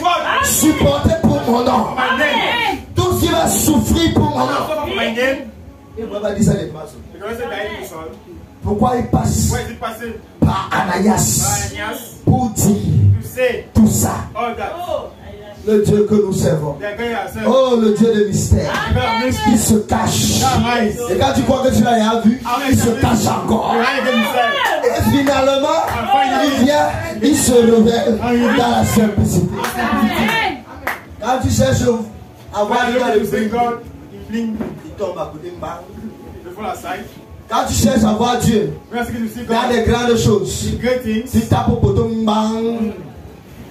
va supporter pour mon nom. Tout ce qui va souffrir pour mon nom. Et moi, va dire ça les passes. Pourquoi il passe par Ananias pour dire tout ça? Le Dieu que nous servons. Oh, le Dieu de mystère. Il se cache. Et quand tu crois que tu l'as déjà vu, il se cache encore. Et finalement, il vient, il se révèle dans la simplicité. Quand tu cherches à voir le Dieu, il tombe à côté de moi. Quand tu cherches à voir Dieu, dans des grandes choses, tu tapes au poteau,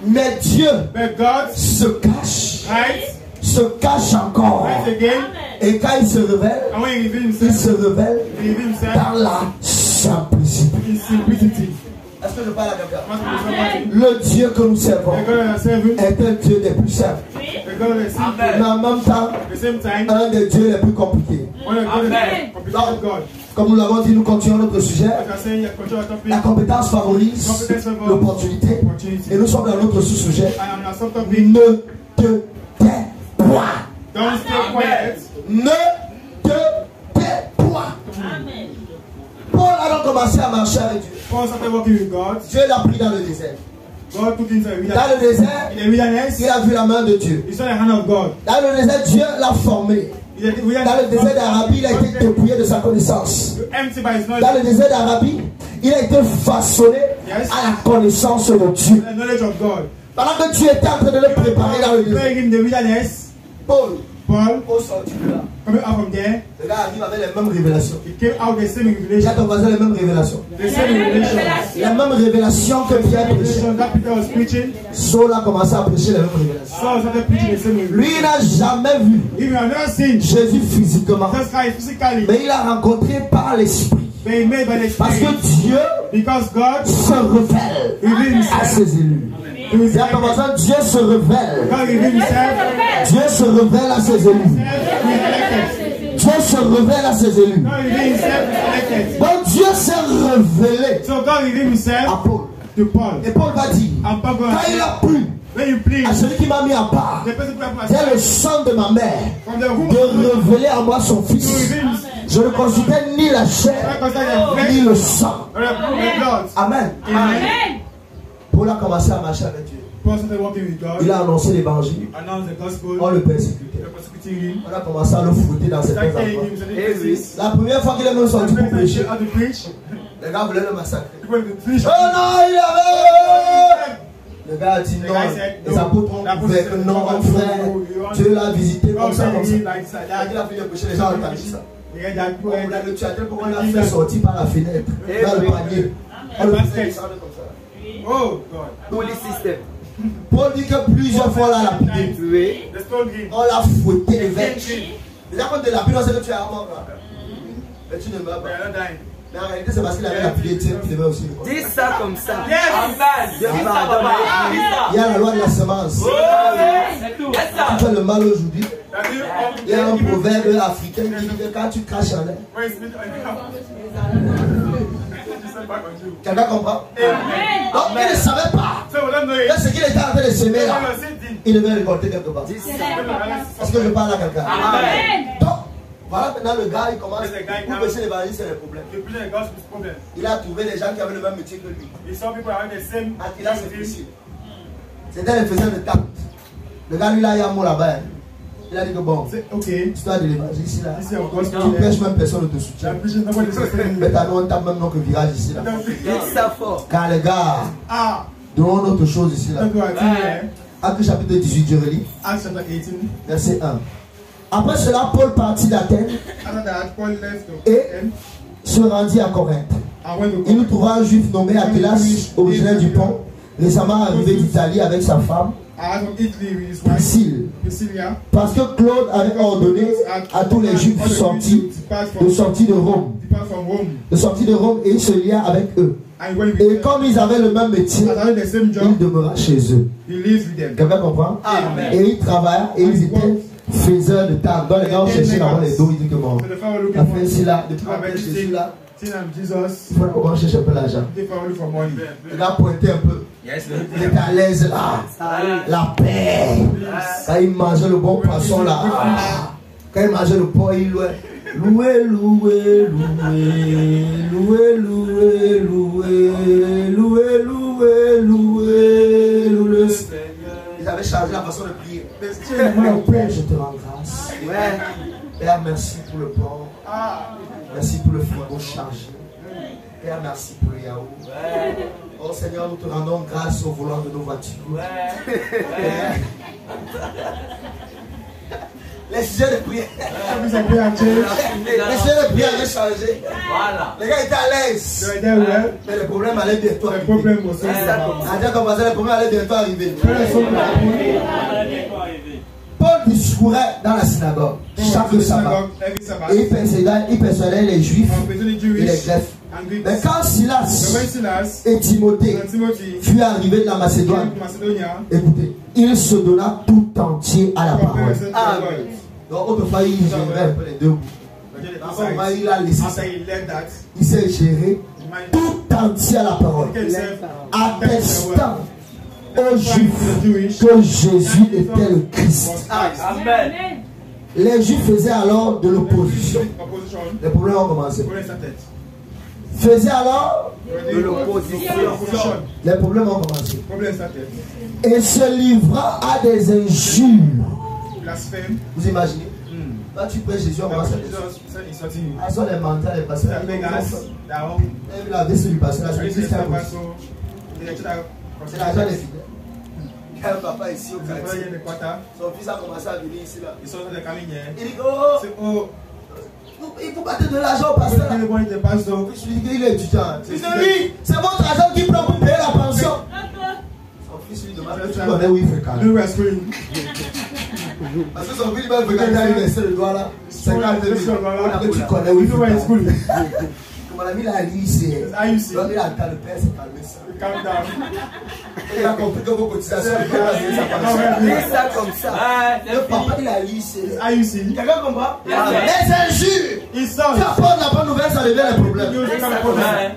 mais Dieu se cache encore. Et quand il se révèle dans la simplicité. Est-ce que je parle à quelqu'un? Le Dieu que nous servons est un Dieu des plus simples. Mais en même temps, un des dieux les plus compliqués. Donc, comme nous l'avons dit, nous continuons notre sujet. La compétence favorise l'opportunité. Et nous sommes dans notre sous-sujet. Ne te tais point. Ne te tais point. Paul a donc commencé à marcher avec Dieu. Dieu l'a pris dans le désert. Dans le désert, il a vu la main de Dieu. Dans le désert, Dieu l'a formé. Dans le désert d'Arabie, il a été dépouillé de sa connaissance. Dans le désert d'Arabie, il a été façonné à la connaissance de Dieu. Pendant que Dieu était en train de le préparer dans le désert, Paul sorti de là. Le gars arrive avec les mêmes révélations. J'ai ton voisin les mêmes révélations. La même révélation que Pierre prêchait. Saul a commencé à prêcher les mêmes révélations. Lui, il n'a jamais vu Jésus physiquement. Mais il a rencontré par l'Esprit. Parce que Dieu se révèle à ses élus. Dieu se révèle. Dieu se révèle à ses élus. Dieu se révèle à ses élus. Donc Dieu s'est révélé à Paul. Et Paul va dire, quand il a plu à celui qui m'a mis à part, c'est le sang de ma mère, de révéler à moi son fils. Je ne consultais ni la chair, ni le sang. Amen. Paul a commencé à marcher avec Dieu. Il a annoncé l'évangile. On le persécutait. On a commencé à le fouetter dans certains endroits. La première fois qu'il est même sorti pour prêcher, les gars voulaient le massacrer. Oh non, il avait... Le gars a dit non. Les apôtres ont fait que non, frère. Dieu l'a visité comme ça, comme ça. Il a fini de prêcher, les gens ont entendu ça. On l'a tué, on l'a fait sortir par la fenêtre, dans le panier. On le fait comme ça. Oh God. Pour les systèmes. Paul dit que plusieurs fois on l'a lapidé. On l'a fouetté les verres. Les gens de lapidé, on sait que tu es mort. Mais tu ne meurs pas. Mais en réalité, c'est parce qu'il avait lapidé, tu devais aussi. Dis ça comme ça. Il y a la loi de la semence. Tu fais le mal aujourd'hui. Il y a un proverbe africain qui dit que quand tu craches en l'air. Quelqu'un comprend? Donc il ne savait pas. Ce qu'il était en train de semer là, il devait récolter quelque part. Est-ce que je parle à quelqu'un? Donc, voilà maintenant le gars, il commence. Pour prêcher l'évangile, c'est le problème. Il a trouvé des gens qui avaient le même métier que lui. Attila, c'est difficile. C'était le faisant de table. Le gars, lui, là, il y a un mot là-bas. Il a dit que bon, histoire de l'évangile ici là, tu prêches même personne ne te soutient. Mais t'as on tape même non que virage ici là. Car les gars, donnons autre chose ici là. Actes chapitre 18, je relis. Verset 1. Après cela, Paul partit d'Athènes et se rendit à Corinthe. Il nous trouva un juif nommé Attilas, originaire du Pont, récemment arrivé d'Italie avec sa femme. Priscille, parce que Claude avait ordonné à tous les Juifs de sortir de Rome, et il se lia avec eux. Et comme ils avaient le même métier, il demeura chez eux. Quelqu'un comprend? Et ils travaillaient et ils étaient faiseur de table. Dans les gars, on cherchait dans les dos, il dit que bon, la fin ici là, depuis qu'on a Jésus là, il faut qu'on cherche un peu l'argent. Il a pointé un peu. Il est à l'aise là. La paix. Quand il mangeait le bon poisson là. Quand il mangeait le porc, il louait. Loué, loué, loué, loué, loué, loué, loué, loué, loué, loué. Ils avaient changé la façon de prier. Mon Père, je te rends grâce. Père, merci pour le porc. Merci pour le frigo chargé. Père, merci pour le yaourt. Oh Seigneur, nous te rendons grâce au volant de nos voitures. Les sujets de prière. Les sujets de prière avaient changé. Les gars étaient à l'aise. Mais le problème allait bientôt arriver. Le problème allait bientôt arriver. Paul discourait dans la synagogue chaque sabbat. Et il persuadait les juifs et les grecs. Mais quand Silas et Timothée furent arrivés de la Macédoine, écoutez, il se donna tout entier à la parole. Donc autrefois il gérait un peu les deux bouts. Il a laissé ça. Il s'est géré tout entier à la parole, attestant aux Juifs que Jésus était le Christ. Amen. Les Juifs faisaient alors de l'opposition. Les problèmes ont commencé. Faisait alors de l'opposition. Les problèmes ont commencé. Et se livra à des injures. Vous imaginez? Quand tu prêches Jésus, on commence à dire. À son les mentales, les pasteurs. Il a vu celui du pasteur. C'est l'argent des fidèles. Quand un papa ici au quartier, son fils a commencé à venir ici là. Il dit oh, il faut pas te donner l'argent au pasteur. Je lui dis qu'il est étudiant. Il dit c'est votre argent qui prend pour payer la pension. Son fils lui demande tu connais où il fait calme. Parce que son fils va fréquenter à l'université le doigt là. 50 000. Tu connais où il fait calme. Mon ami l'a lu ici. Donc il a le père s'est calmé ça. Il a compris que vos cotisations c'est ça comme ça. Le papa il a lu ici. Quelqu'un comprend? Les injures. Tu apportes la bonne nouvelle, ça devient un problème.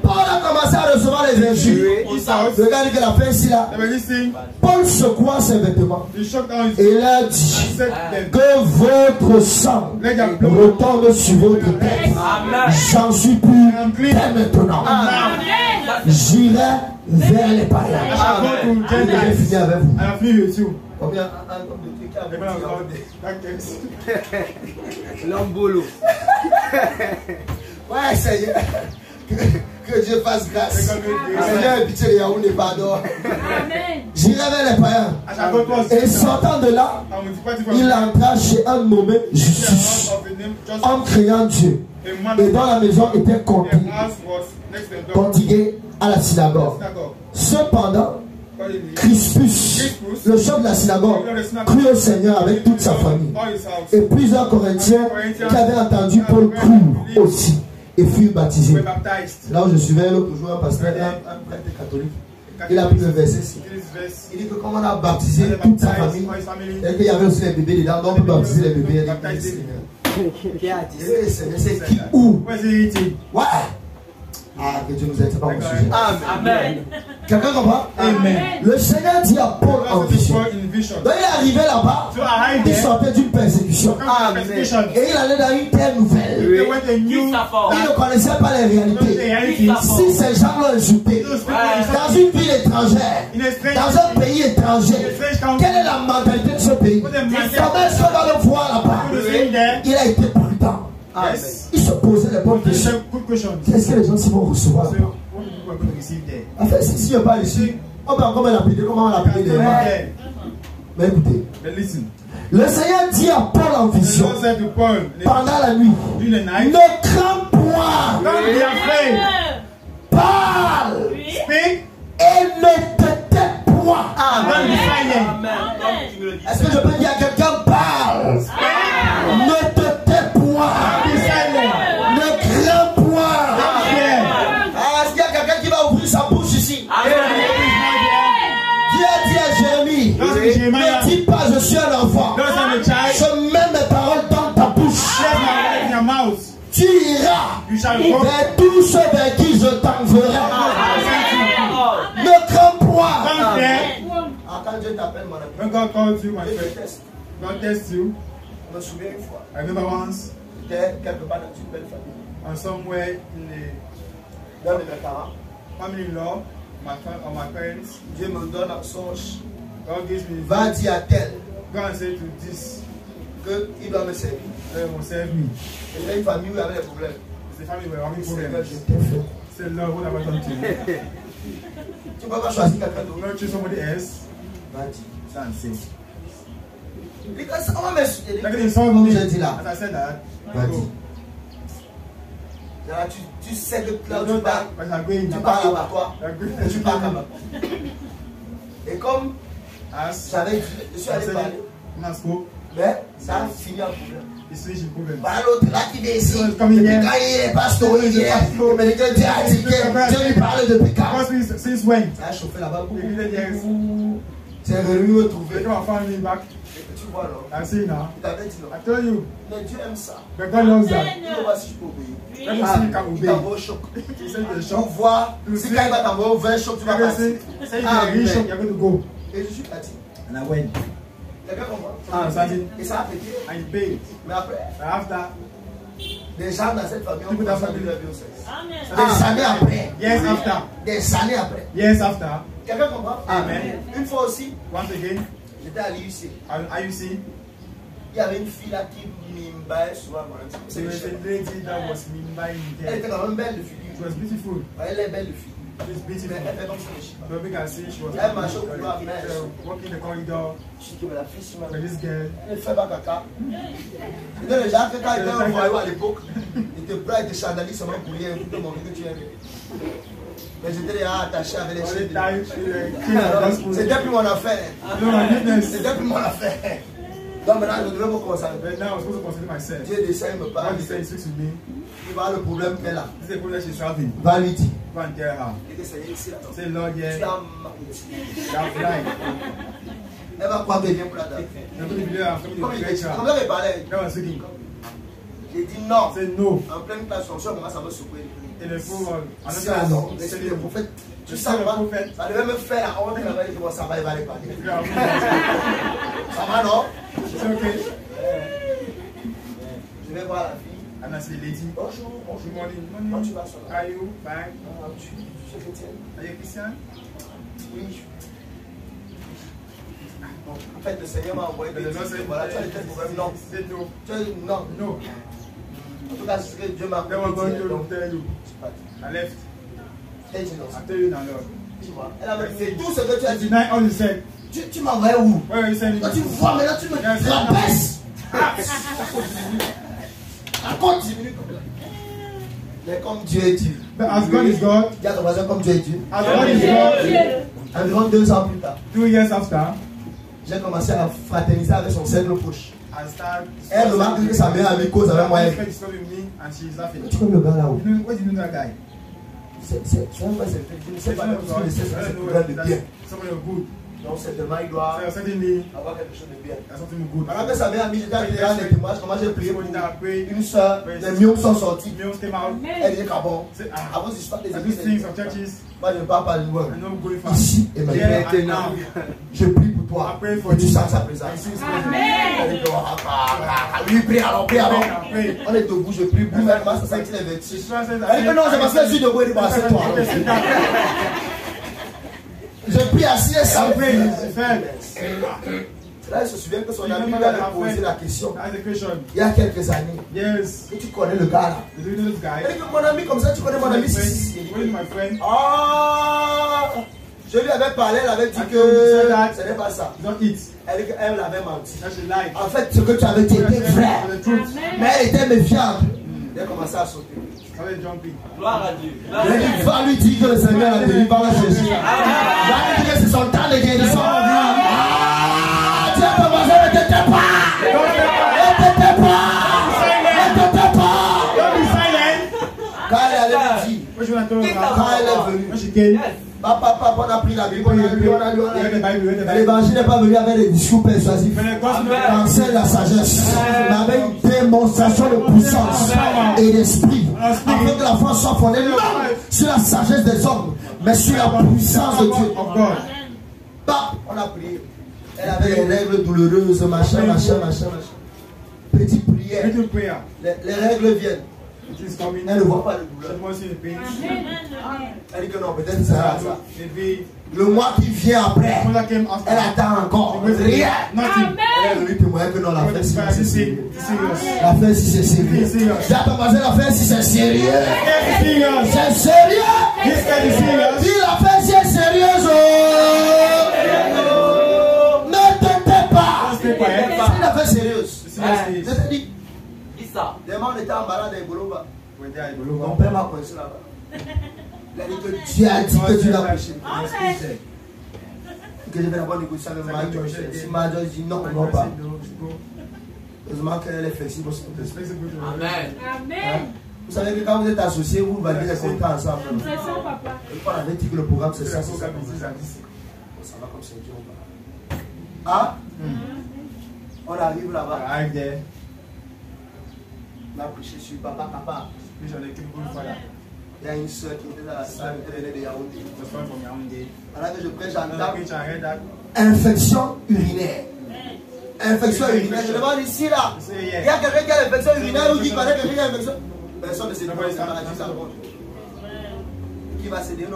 Paul a commencé à recevoir les injures. Regardez que la fin ici là. Paul secoua ses vêtements et il a dit que votre sang retombe sur votre tête. J'en suis plus dès maintenant. J'irai vers les païens. Je vais finir avec vous. Combien L'ambolo. Ouais, Seigneur. Que Dieu fasse grâce. Seigneur, pitié les Yaoundé, pardon. J'irai vers les païens. Et sortant de là, il entra chez un nommé Justus, en criant Dieu. Et dans la maison était contigué à la synagogue. Cependant, Crispus, le chef de la synagogue, crut au Seigneur avec toute sa famille. Et plusieurs Corinthiens qui avaient entendu Paul crurent aussi et furent baptisés. Là où je suivais l'autre jour, un pasteur, un prêtre catholique, il a pris le verset ici. Il dit que comme on a baptisé toute sa famille, et qu'il y avait aussi les bébés dedans, donc on peut baptiser les bébés. C'est qui où? Ouais. Ah, que Dieu nous aide, c'est pas mon sujet. Amen. Quelqu'un comprend? Amen. Le Seigneur dit à Paul en vision. Donc il est arrivé là-bas, il sortait d'une persécution. Amen. Et il allait dans une terre nouvelle. Il ne connaissait pas les réalités. Si ces gens l'ont insulté, dans une ville étrangère, dans un pays étranger, quelle est la mentalité de ce pays? Comment est-ce qu'on va le voir là-bas? Il a été prudent. Il se posait les bonnes questions. Qu'est-ce que les gens vont recevoir? En fait, si on parle ici, on peut encore l'appeler. Comment on l'appelle les mains? Mais écoutez, le Seigneur dit à Paul en vision pendant la nuit, ne crains point, parle et ne te tais point. Est-ce que je peux dire à quelqu'un parle? Ne te tais point. Ne crains point. Est-ce qu'il y a quelqu'un qui va ouvrir sa bouche ici? Dieu a dit à Jérémie, ne dis pas je suis un enfant. Ce même vers tous ceux vers qui je t'enverrai. Ne crains point. Quand Dieu t'appelle, mon ami, when God calls you, my Dieu te friend, teste. God tests you. Je me souviens une fois, I remember once, j'étais quelque part dans une belle famille. and somewhere in the L'un de mes parents, family-in-law, my parents, Dieu me donne en songe, God gives me, va dire à tel go and say to this, qu'il doit me servir. they will serve me. Et j'ai une famille où il y avait des problèmes. It's the family were having Seigneur, problems. je t'ai fait. Say, Lord, what have I done to you? Tu ne peux pas choisir quelqu'un Do d'autre. not choose somebody else. Va dire. And say. On va m'insulter. Like in some Comme me, je dis là. as I said that, Va go. dire. Là, tu sais que là où You know tu pars, that, but you are going, tu pars là-bas, toi. you are going, Et tu pars là-bas. Et comme as j'avais dit, je suis I allé said, parler. in school, Mais ça a fini en problème. it's finished in problem. Voilà l'autre là qui vient ici. So, comme il Depuis vient. quand il est pasteur, il vient. Il me dit que Dieu a dit que Dieu lui parle depuis quand. Because since when? Ça a chauffé là-bas. You did yes. C'est venu me They trouver. come and find me back. Et tu vois là. I see now. Il t'avait dit non. I tell you, Mais Dieu aime ça. but God loves that. Il ne voit si je peux obéir. Let me see you can Il obey. t'envoie au choc. He said the Tu shop. vois, si quand il va t'envoyer au 20 choc, tu vas Say, passer. say the real shop, you're going to go. Et je suis parti. And I went. Quelqu'un comprend? Ah, ça dit. Et ça a pété. And he paid. Mais après, And after, des gens dans cette famille ont People commencé à that vivre family. la vie au sexe. Amen. Des années après. years after, Des années après. years after, Quelqu'un comprend? Amen. Une fois aussi, once again, j'étais à l'IUC. at IUC, Il y avait une fille là qui m'imbaillait souvent. there was a lady that was buying Elle there. était quand même belle de She figure. was beautiful. Elle est belle de figure. She's Mais beautiful. elle fait comme ça, je sais pas. But we can see she was Elle marchait au couloir, mais walking the corridor je dis, mais la fille, c'est with this girl. elle ne fait pas caca. Et donc, les gens, quand ils étaient au voyou à l'époque, ils te prêtent, ils te chandalisent seulement pour rien, pour te montrer que tu es aimé. Mais j'étais déjà attaché avec les All the chaînes. time, she was king of gospel. C'était plus mon affaire. No, my goodness. C'était plus mon affaire. Donc maintenant, je devais me concentrer. But now I'm supposed to consider myself. Dieu descend, il me parle. God said, speaks to me. Il va le problème qu'elle a. This is the problem she's having. Va lui dire. Go and tell her. Il dit, Seigneur, ici, là. Say, Lord, Tu yeah, as menti. you have lied. Elle va croire qu'elle vient pour la dame. You're going to believe I'm coming Comme to il correct dit, her. comme elle parlait, That was speaking. j'ai dit non. Say no. En pleine classe, son soeur commence à me secouer. In the full one. C'est un nom, l'esprit de prophète. Tu sens pas, ça devait me faire la honte. Elle va dire, bon, ça va, il va aller parler. Ça va, non? It's okay. Je vais voir la fille. And I say, lady, Bonjour, good bonjour. morning. Comment tu vas, ça va? Are you fine? Tu es chrétienne? Are you Christian? Oui. En fait, le Seigneur m'a envoyé But des the Lord trucs. said, Voilà, tu as des têtes pour non. Say no. Tu as dit non. No. En tout cas, c'est ce que Dieu m'a Then we're going dit. to Donc, tell you. je suis parti. I left. Elle dit non. I tell you now, Lord. Tu vois, elle avait fait tout ce que tu as dit. Deny all you said. Tu m'envoyais où? Where are you sending Quand tu me? vois, maintenant tu me rabaisses. Raconte 10 minutes comme ça. Mais comme Dieu est Dieu. But as God is God, Dis à ton voisin comme Dieu est Dieu. as God is God, Environ 2 ans plus tard, 2 years after, j'ai commencé à fraterniser avec son cercle proche. I start. Elle remarque que sa meilleure amie cause avec moi. My friend is following me and she is laughing. Tu connais le gars là-haut? You know, what do you know that guy? C'est un vrai secret. Je ne sais pas parce que je sais que c'est quelqu'un de bien. Somebody good. Donc certainement il doit So certainly, avoir quelque chose de bien. there's something good. Pendant que sa meilleure amie, j'étais arrivé dans les témoignages, comment j'ai prié pour Somebody that I pray, une soeur, les miens sont sortis. meals came out. Elle disait qu'à bon, Say, avant que je fasse des I do things églises, of churches. moi je ne parle pas le word. I know going far. Ici et Here maintenant. and now. Je prie pour toi. I pray for Et tu you. sens sa I présence. see his Amen. presence. Elle dit, lui prie alors, prie alors. Pray. On est debout, je prie. Boum, elle commence à sentir les The vertiges. strong says, Elle dit que non, c'est parce que je suis debout, elle dit, bah, c'est toi. Okay, sit down. Je prie assis et ça I pray. prie. She fell. Là, elle se souvient que son ami lui avait posé la question As a Christian, il y a quelques années. yes. Et tu connais le gars là. Do you know this guy? Elle dit que mon ami, comme ça, tu connais mon ami. My friend. What is my friend? Ah! Je lui avais parlé, elle avait dit I que told you, say that. ce n'est pas ça. Don't eat. Elle dit qu'elle avait menti. That she lied. En fait, ce que tu avais dit était vrai. For the truth. Mais elle était méfiante. Elle a commencé à sauter. Started jumping. Gloire à Dieu. Elle dit, va lui dire que le Seigneur l'a délivré par Jésus. Va lui dire que c'est son temps de guérison. Ah! Dieu, ton voisin ne te tait pas. Ne te tais pas. Ne te tais pas. Don't be silent. Quand elle allait lui dire, What you want to tell her? quand elle est venue, When she came, Papa, on a pris la Bible, on a lu. L'évangile n'est pas venu avec des discours persuasifs. Enseigne la sagesse, mais avec une démonstration de puissance et d'esprit. Afin que la foi soit fondée non sur la sagesse des hommes, mais sur la puissance de Dieu. Bah, on a prié. Elle avait des règles douloureuses, machin. Petite prière. Les règles viennent. Elle ne voit pas le douleur. Elle dit que non, peut-être ça sera ça. Le mois qui vient après, elle attend encore. Rien. Elle est venue témoigner que non, la fête, c'est sérieux. La fête, si c'est sérieux. J'ai attendu la fête, si c'est sérieux. C'est sérieux. Dis la fête, si c'est sérieuse. Ne t'inquiète pas. C'est la fête sérieuse. Je te dis. Les gens étaient en balade avec Goloba. Mon père m'a coincé là-bas. Il a dit que Dieu a dit que tu l'as couché. Que je vais d'abord négocier avec Marie. Si Marie dit non, non pas. Heureusement qu'elle est flexible aussi pour te expliquer. Amen. Vous savez que quand vous êtes associés, vous validez les contrats ensemble. C'est ça, papa. On avait dit que le programme c'est ça. Ça va comme c'est Dieu. Ah? On arrive là-bas. On a prêché sur papa. Il y a une soeur qui était dans la salle de Yaoundé. Alors que je prêche, j'entends infection urinaire. Infection urinaire. Je demande ici là. Il y a quelqu'un qui a l'infection urinaire ou qui connaît quelqu'un qui a l'infection. Personne ne sait pas si ça compte. Qui va céder?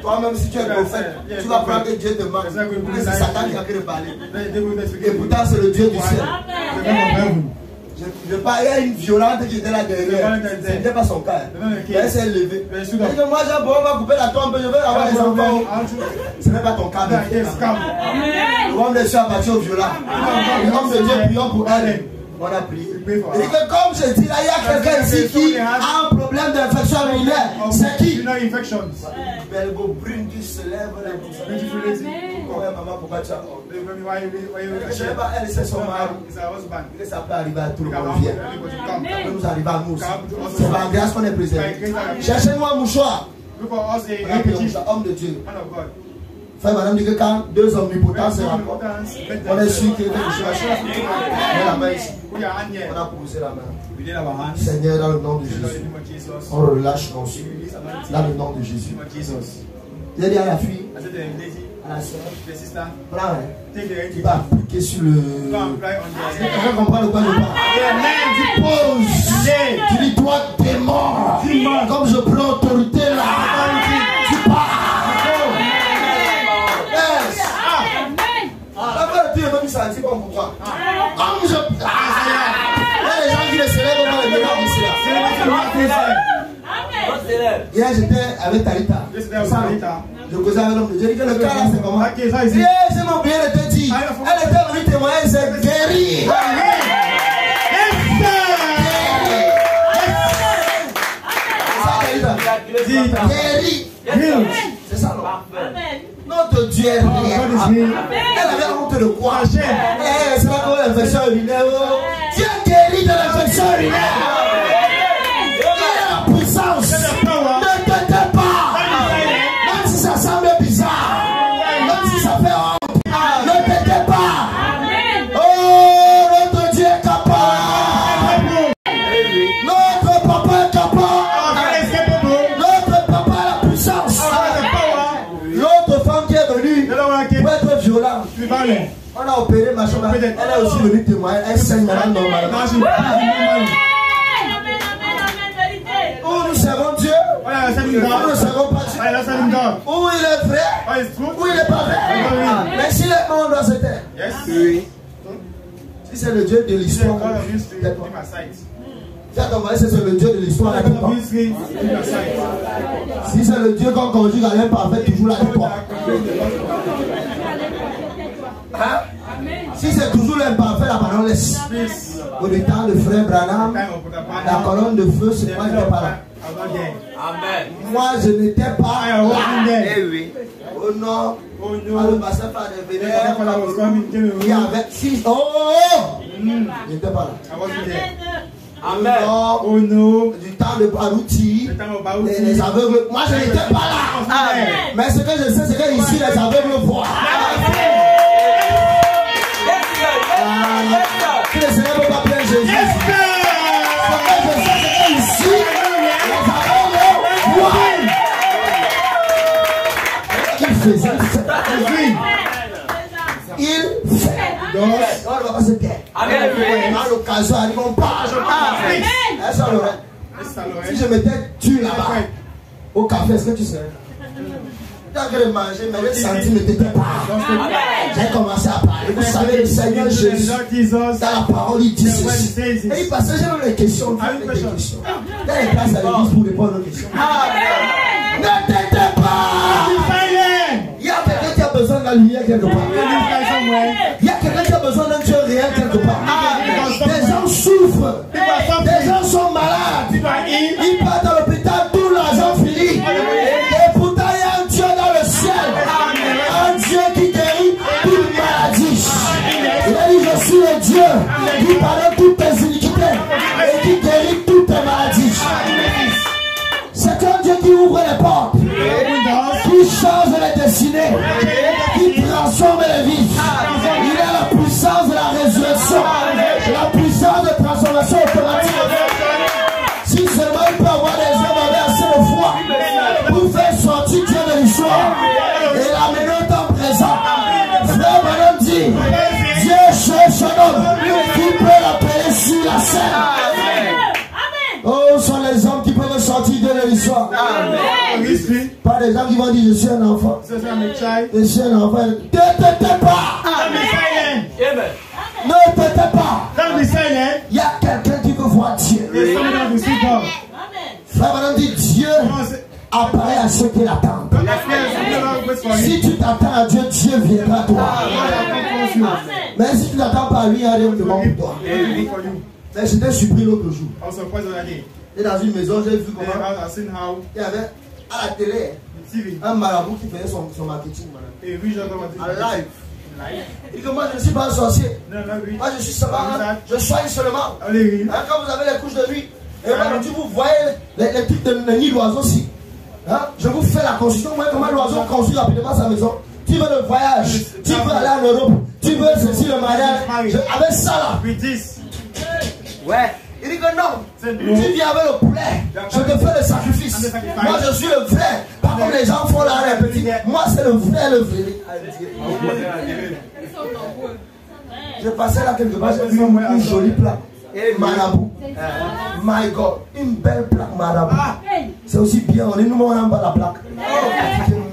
Toi-même, si tu es prophète, tu vas prendre que Dieu te demande. C'est Satan qui a fait parler. Et pourtant, c'est le Dieu du ciel. Il y a une violente qui était là derrière. Ce n'était pas son cas. Elle s'est levée. Elle dit que moi, on va couper la tombe, je vais avoir les enfants. Ce n'est pas ton cas. L'homme de Dieu a battu au violent. L'homme de Dieu prions pour elle. On a prié. Et que comme je dis là, il y a quelqu'un ici qui a un problème d'infection urinaire. C'est qui? Belle brune qui se lève là. Maman, pourquoi tu as je ne sais pas, elle c'est son mari. Ça peut arriver à tout le monde. Ça peut nous arriver à nous aussi. C'est par grâce qu'on est préservé. Cherchez-nous un mouchoir. Homme de Dieu. Frère, madame dit que quand deux omnipotents se rencontrent, on est sûr que quelque chose va changer. On met la main ici. On a posé la main. Seigneur, dans le nom de Jésus, on relâche nos cieux. Dans le nom de Jésus. Il a dit à la fille, à la soeur, prends, tu vas appliquer sur le. Tu comprends de quoi je parle. Tu poses. Tu dis, toi, démon, comme je prends autorité là, tu pars. Tu es même senti comme pourquoi. Comme je. Il y a des gens qui le célèbrent dans les mélanges ici là. Hier j'étais avec Talita. Je causais avec l'homme de Dieu. Je dis que le cas là c'est comment? C'est mon bien de te dire. Elle était venue témoigner, elle s'est guérie. Guérie. C'est ça non? Notre Dieu est réel. Elle avait honte de quoi? C'est pas comme l'infection urinaire. Dieu guérit de l'infection urinaire. Il a la puissance. Ne t'inquiète pas. Même si ça semble bizarre. Même si ça fait honte. Ne t'inquiète pas. Oh, notre Dieu est capable. Notre papa est capable. Notre papa a la puissance. L'autre femme qui est venue pour être violente. On a opéré ma chambre. Elle est aussi venue témoigner. Elle saigne maintenant normalement. Où nous servons Dieu. Où nous ne servons pas Dieu. Où il est vrai. Où il n'est pas vrai. Mais si le monde doit se taire. Si c'est le Dieu de l'histoire. C'est le Dieu de l'histoire avec toi. Si c'est le Dieu qu'on conjugue à l'imparfait, toujours avec toi. Hein? Si c'est toujours l'imparfait, la parole laisse. Au temps de frère Branham, la colonne de feu, c'est moi qui n'étais pas là. Moi, je n'étais pas là. Oh non. Le bassin par des vénères. Il y avait 6. Oh! Je n'étais pas là. Amen. Oh no. Du temps de Barouti. Les aveugles. Moi, je n'étais pas là. Amen. Mais ce que je sais, c'est qu'ici, les aveugles voient. Que le Seigneur ne peut pas plaire Jésus. Ce que je sais, c'est qu'ici, les aveugles voient. Il faisait. Il fait. Donc, on ne va pas se taire. À l'occasion, ils vont pas. Si je mettais tu là-bas, au café, est-ce que tu serais? Tant que de manger, mais le senti ne t'était pas. J'ai commencé à parler. Vous savez, le Seigneur Jésus, dans la parole, il dit ceci. Et il passait, j'ai même les questions. Il y a des places à l'église pour répondre aux questions. Ne t'étais pas. Il y a quelqu'un qui a besoin de la lumière quelque part. Il y a quelqu'un qui a besoin d'un Dieu réel quelque part. Des gens souffrent. Des gens sont malades. Ils partent à l'hôpital, tout l'argent fini. Et pourtant, il y a un Dieu dans le ciel. Un Dieu qui guérit toute maladie. Il a dit, je suis le Dieu qui pardonne toutes tes iniquités et qui guérit toutes tes maladies. C'est un Dieu qui ouvre les portes, qui change les destinées, qui transforme les vies. Il a la puissance de la résurrection, la puissance de transformation automatique. Si seulement il peut avoir des hommes avec assez de foi pour faire sortir Dieu de l'histoire et l'amener au temps présent. Frère Madame dit, Dieu cherche un homme qui peut l'appeler sur la scène. Oh, sont les hommes qui peuvent sortir de l'histoire. Pas des gens qui vont dire je suis un enfant. Je suis un enfant. Ne t'étais pas. Ne t'étais pas. Il y a quelqu'un qui veut voir Dieu. Frère Madame dit Dieu apparaît à ceux qui l'attendent. Si tu t'attends à Dieu, Dieu viendra à toi. Mais si tu n'attends pas à lui, il y a rien de bon pour toi. Mais j'étais surpris l'autre jour. Et dans une maison, j'ai vu comment il y avait à la télé un marabout qui faisait son marketing. En live. Il dit que moi je ne suis pas un sorcier. Moi je suis seulement, je soigne seulement. Quand vous avez les couches de nuit, et quand vous voyez les trucs de nid d'oiseaux aussi. Je vous fais la construction. Vous voyez comment l'oiseau construit rapidement sa maison. Tu veux le voyage, tu veux aller en Europe, tu veux ceci, le mariage. Avec ça là. Ouais. Il dit que non, tu viens avec le poulet, je te fais le sacrifice. Moi je suis le vrai, pas comme les gens font là les petits. Moi c'est le vrai, le vrai. Je passais là quelque part, j'ai vu une jolie plaque. Marabout. My God, une belle plaque marabout. C'est aussi bien, on est nous on en bas la plaque.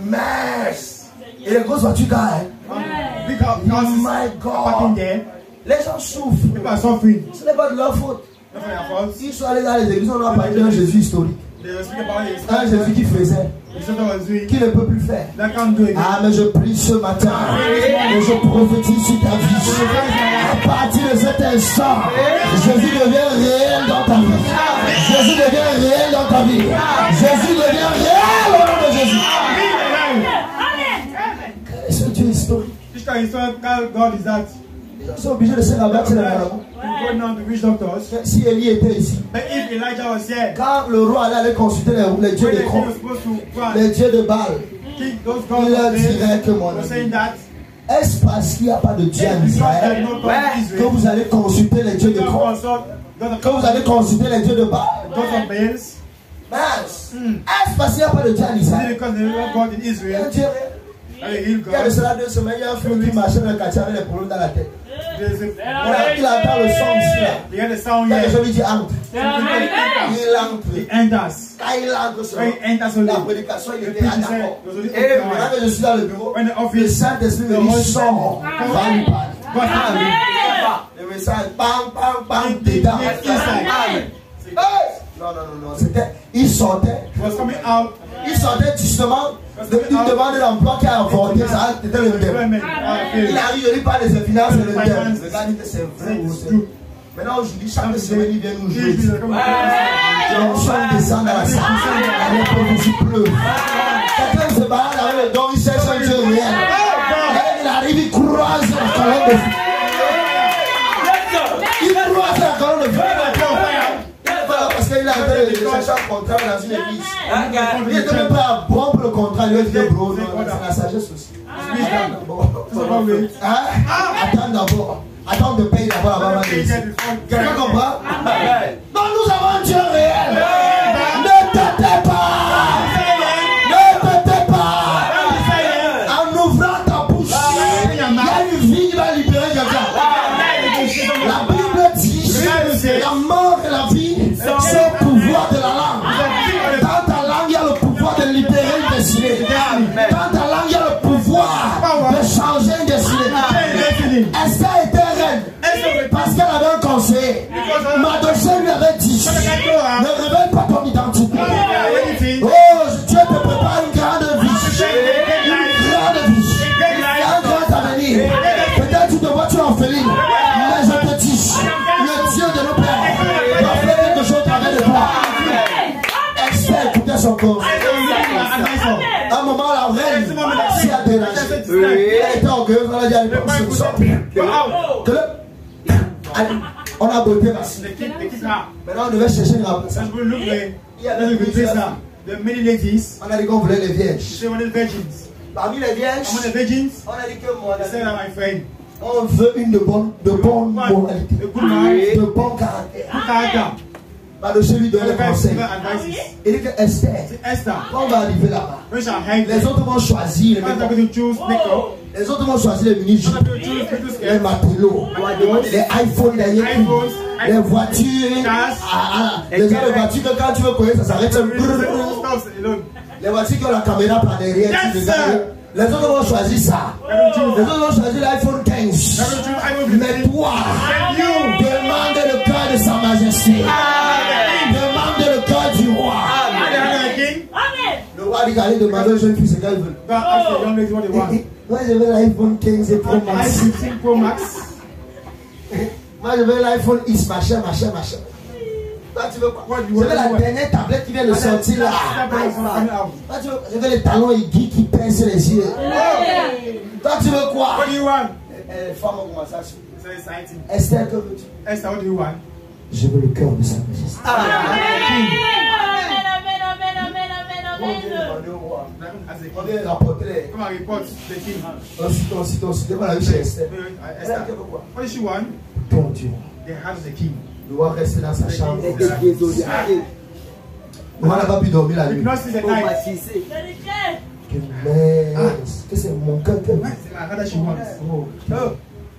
Mince. Et les grosses voitures carrées. My God. Les gens souffrent. Ce n'est pas de leur faute. S'ils sont allés dans les églises, on a parlé d'un Jésus historique. Un Jésus qui faisait, qui ne peut plus faire. Ah, mais je prie ce matin et je prophétise sur ta vie. À partir de cet instant, Jésus devient réel dans ta vie. Jésus devient réel dans ta vie. Jésus devient réel au nom de Jésus. Quel est ce Dieu historique? Ils sont obligés de se rabattre les marabouts. Si Élie était ici, quand le roi allait consulter les dieux de Cron, les dieux de Baal, il leur dirait que mon ami, est-ce parce qu'il n'y a pas de Dieu en Israël que vous allez consulter les dieux de Cron, que vous allez consulter les dieux de Baal? Est-ce parce qu'il n'y a pas de Dieu en Israël? Il y a de cela 2 semaines, il y a un frère qui marchait dans le quartier avec les problèmes dans la tête. Il entend le son ici là. Il y a des gens qui disent entre. Il entre. Quand il entre, la prédication, il était d'accord. Et maintenant que je suis dans le bureau, le Saint-Esprit me dit sort. Va lui parler. Le message, bam, bam, bam, dedans. Non. C'était, il sortait justement d'une demande d'emploi qui a avorté. Ça, c'était le thème. Il arrive, il parle de ses finances et le thème. Le gars dit que c'est vrai ou c'est. Maintenant, aujourd'hui, chaque semaine, il vient nous jouer. On descend dans la salle. Les prophéties pleuvent. Quelqu'un se balade avec le don, il cherche un Dieu réel. Il arrive, il croise la colonne de feu. Il croise la colonne de feu. un contrat dans une église. Il était même pas à rompre le contrat. Il lui a dit bro, c'est la sagesse aussi. Bon. Attends d'abord. Attends de payer d'abord avant l'église. Quelqu'un comprend? Non, nous avons un Dieu réel. Ne te tais pas. Ne te tais pas. En ouvrant ta bouche, il y a une vie qui va libérer quelqu'un. La Bible dit la mort et la vie, c'est le pouvoir de la langue. Dans ta langue, il y a le pouvoir de libérer une destinée. Dans ta langue, il y a le pouvoir de changer une destinée. Esther était reine parce qu'elle avait un conseiller. Mardochée lui avait dit, ne révèle pas ton identité. Oh, Dieu te prépare une grande vie. Une grande vie. Un grand avenir. Peut-être tu te vois, tu es orpheline. Mais je te dis, le Dieu de nos pères va faire quelque chose à travers de toi. Esther écoutait son corps. À un moment, la reine s'y a dérangée. Elle était orgueilleuse, elle a dit, allez, on a beauté là. Maintenant, on devait chercher une remplaçante. On a dit qu'on voulait les vierges. Parmi les vierges, on a dit que moi, on veut une de bonne moralité, de bon caractère. Mardochée lui donne le conseil. Il dit que Esther, quand on va arriver là-bas, les autres vont choisir les autres vont choisir les mini-jupes, les matelots, les iPhones derrière, les voitures, les gens de voitures que quand tu veux courir, ça s'arrête. Les voitures qui ont la caméra par derrière, les autres vont choisir ça. Les autres vont choisir l'iPhone 15. Mais toi, demande le cœur de sa majesté. Demande le cœur du roi. Le roi dit d'aller demander aux jeunes filles ce qu'elles veulent. Moi je veux l'iPhone 15 et Pro Max. Moi je veux l'iPhone X, machin. Toi tu veux quoi? Je veux la dernière tablette qui vient de sortir là. Toi tu veux, je veux les talons aiguës qui pincent les yeux. Toi tu veux quoi? Les femmes ont commencé à suivre. Esther, que veux-tu? Esther, what do you want? Je veux le cœur de sa majesté. On vient rapporter. Come and report the king. Aussitôt, on a vu chez Esther. Esther, what does she want? Ton Dieu. The heart of the king. Le roi reste dans sa chambre. Le roi n'a pas pu dormir la nuit. Que c'est mon cœur qu'elle veut.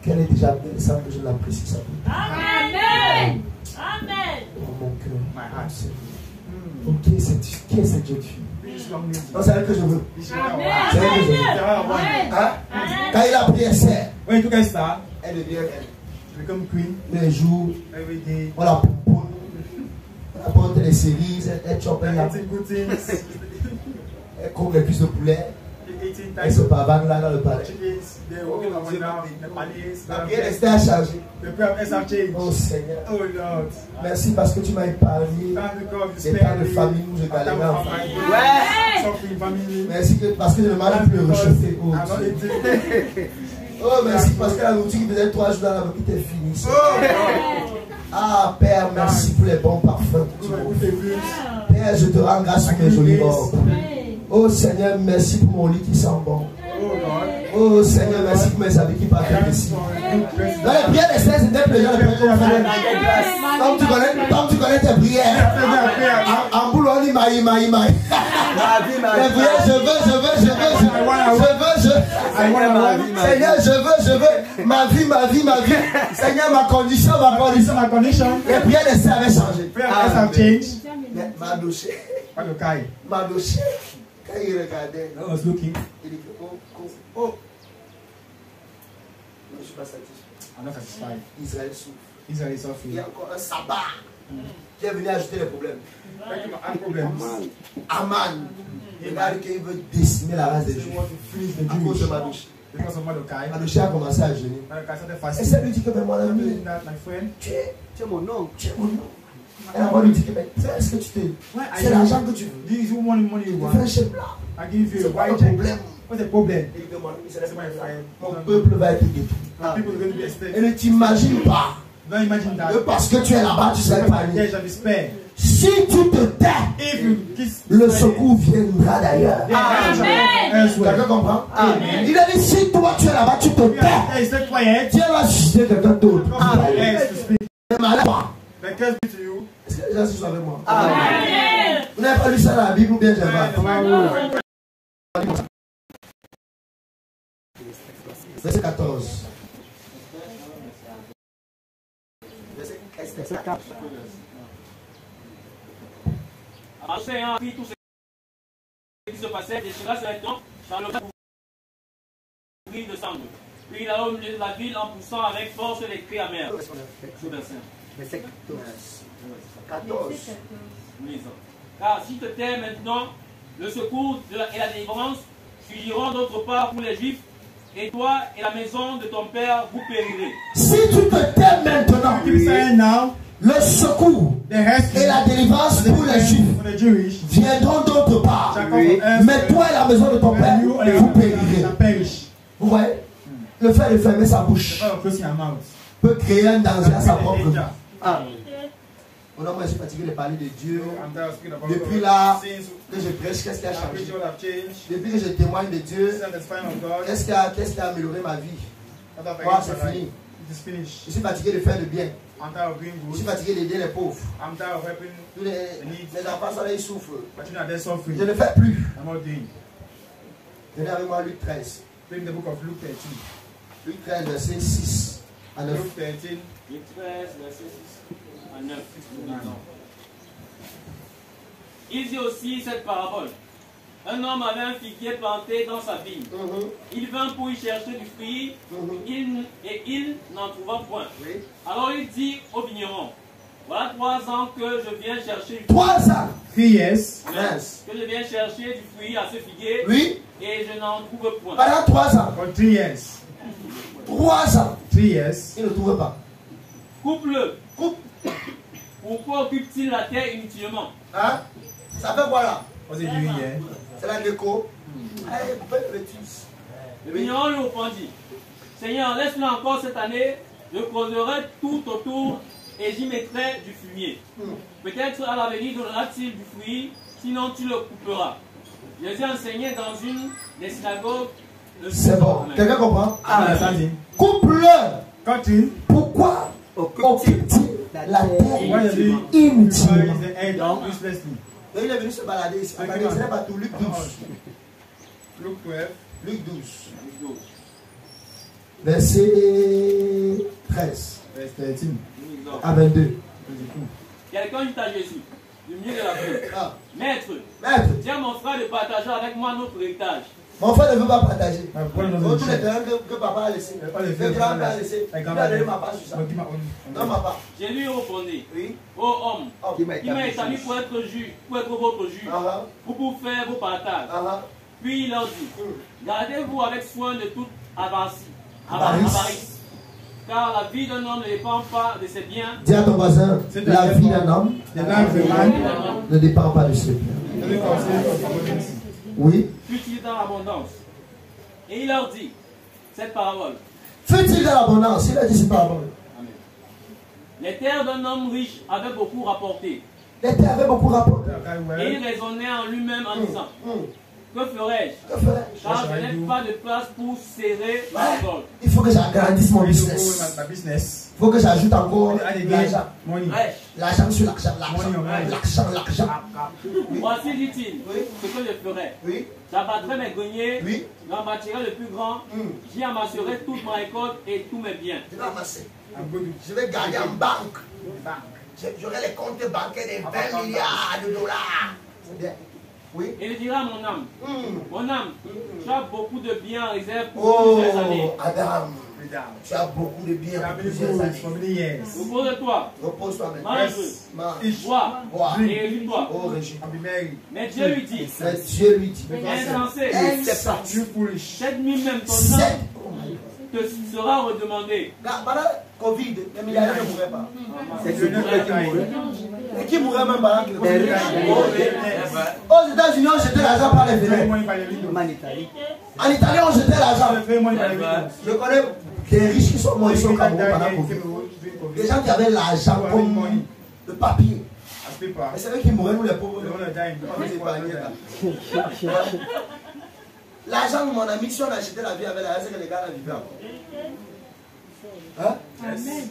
Qu'elle est déjà belle, ça que je l'apprécie. Ça. Amen. Mon cœur. Qui est cette jeune fille? Non, c'est elle que je veux. C'est elle que je veux. Quand il a pris Esther, when he took Esther, elle devient reine. she became queen. Les jours, Every day. on la pouponne, on apporte les cerises, elle chope, Eating good things. elle court les cuisses de poulet, Eating elle se types pavane là dans le of palais. chickens. They're walking up and down in the palace. La prière d'Esther a changé. The prayer of Esther changed. Oh Seigneur, Oh Lord. merci parce que tu m'as épargné Thank you God. des temps de famille où je galérais en famille. Suffering family. Merci parce que je ne m'arrive plus de réchauffer. Oh, I'm not Dieu. eating. Oh, merci parce que la nourriture qui faisait 3 jours dans la boîte était finie. Oh. Ah Père, merci pour les bons parfums que tu m'as fait. Père, je te rends grâce pour mes jolies robes. Oh Seigneur, merci pour mon lit qui sent bon. Oh God. Oh Seigneur, merci pour mes habits qui partent ici. Dans les prières d'Esther, c'était plaisant de prier comme ça. Comme tu connais tes prières. En boulot, on dit maï. Les prières, je veux. Seigneur, je veux. Ma vie. Seigneur, ma condition. My condition. Les prières d'Esther avaient changé. Prayer of Esther changed. Mais Mardochée, Mordecai. quand il regardait, I was looking. il dit oh. Non, je ne suis pas satisfait. I'm not satisfied. Israël souffre. Israel is Il y suffering. a encore un sabbat qui est venu ajouter les problèmes. I problems. Aman, regarde qu'il veut décimer la race des Juifs. You want to finish the À cause de Jewish Mardochée. because of Mordecai. Mardochée a commencé à jeûner. Mordecai started Et fasting. ça lui dit que mais mon ami, Doing that, my friend. tu es mon oncle, tu es mon oncle. Et la lui dit que mais est-ce que tu t'es. Why are C'est l'argent que tu veux. This is what money you Tu fais un want. chèque blanc. I give you C'est a pas le white check. problème. What's the problem? Il dit que mon ami, c'est C'est my friend. mon peuple va être détruit. People are going to be Et enslaved. ne t'imagine pas Don't imagine that. que parce que tu es là-bas, tu seras épargné. There shall be spare. Si tu te tais, le secours viendra d'ailleurs. Quelqu'un comprend? Il a dit, si toi tu es là-bas, tu te tais, Dieu va susciter quelqu'un d'autre. Est-ce que les gens sont avec moi? Vous n'avez pas lu ça dans la Bible ou bien j'ai pas? Verset 14. Verset 4. Après ayant appris tout ce qui se passait, déchira ses vêtements dans le couvrir de cendres. Puis il alla au milieu de la ville en poussant avec force les cris amers. Verset 14. Car si tu te tais maintenant, le secours et la délivrance fuiront d'autre part pour les Juifs, et toi et la maison de ton père vous périrez. Si tu te tais maintenant, le secours et la délivrance pour les Juifs viendront d'autre part. Mais toi et la maison de ton père, vous périrez. Vous voyez? Le fait de fermer sa bouche peut créer un danger à sa propre vie. Moi, je suis fatigué de parler de Dieu. Depuis là que je prêche, qu'est-ce qui a changé? Depuis que je témoigne de Dieu, qu'est-ce qui a amélioré ma vie? Moi, c'est fini. Je suis fatigué de faire le bien. Je suis fatigué d'aider les pauvres. Les enfants, ça, ils souffrent. Je ne fais plus. Venez avec moi Luc 13. Luc 13, verset 6 à 9. Luc 13, verset 6 à 9. Il dit aussi cette parabole. Un homme avait un figuier planté dans sa vigne. Il vint pour y chercher du fruit et il n'en trouva point. Alors il dit au vigneron, voilà 3 ans que je viens chercher du fruit. 3 ans. Yes. Que je viens chercher du fruit à ce figuier. Oui. Et je n'en trouve point. Pendant 3 ans. 3 ans. Il ne trouve pas. Coupe-le. Pourquoi occupe-t-il la terre inutilement? Hein? Ça fait quoi là? C'est la déco. Le vigneron lui répondit, Seigneur, laisse-le encore cette année, je creuserai tout autour et j'y mettrai du fumier. Peut-être à l'avenir donnera-t-il du fruit, sinon tu le couperas. Jésus enseignait dans une des synagogues. C'est bon. Quelqu'un comprend? Coupe-le. Pourquoi occupe-t-il la terre inutilement? Il est venu se balader ici. Ce n'est pas tout. Luc 12. Luc 12. Verset 13 à 22. Quelqu'un dit à Jésus, du milieu de la foule, Maître, dis à mon frère de partager avec moi notre héritage. Mon frère ne veut pas partager. Tous les terrains que papa a laissé, le grand-père a laissé, il a donné ma part sur ça. Non, ma part. J'ai lui répondu, ô homme, qui m'a établi pour être juge, pour être votre juge, pour faire vos partages. Puis il leur dit, gardez-vous avec soin de toute avarice. Car la vie d'un homme ne dépend pas de ses biens. Dis à ton voisin, la vie d'un homme ne dépend pas de ses biens. Oui. Fut-il dans l'abondance? Et il leur dit cette parabole. Fut-il dans l'abondance? Il a dit cette parabole. Amen. Les terres d'un homme riche avaient beaucoup rapporté. Les terres avaient beaucoup rapporté. Et il raisonnait en lui-même en disant, que ferais-je? Car je n'ai pas de place pour serrer ma récolte. Il faut que j'agrandisse mon business. Il faut que j'ajoute encore l'argent. L'argent sur l'argent. Voici, dit-il, ce que je ferai. J'abattrai mes greniers, j'en bâtirai le plus grand, j'y amasserai toute ma récolte et tous mes biens. Je vais amasser. Je vais garder en banque. J'aurai les comptes bancaires de 20 milliards de dollars. C'est bien. Oui. Et il dira à mon âme, mon âme, tu as beaucoup de biens en réserve pour plusieurs années. Adam, tu as beaucoup de biens pour plusieurs années. Repose-toi. Repose-toi maintenant. Bois. Et régis-toi. Oh, régis. Mais Dieu lui dit, insensé, cette nuit même ton âme te sera redemandée. Pendant Covid, les milliardaires ne mourraient pas. C'est Dieu qui mourrait. Et qui mourrait même pendant le Covid? Aux États-Unis, on jetait l'argent par les fenêtres. En Italie, on jetait l'argent. Je connais des riches qui sont morts ici au Cameroun pendant Covid. Des gens qui avaient l'argent comme le papier. fait pas. Mais c'est eux qui mourraient, nous les pauvres. Le monde est dingue. On nous épargnait là. L'argent de mon ami, si on achetait la vie avec l'argent, c'est que les gars la vivaient encore. Hein?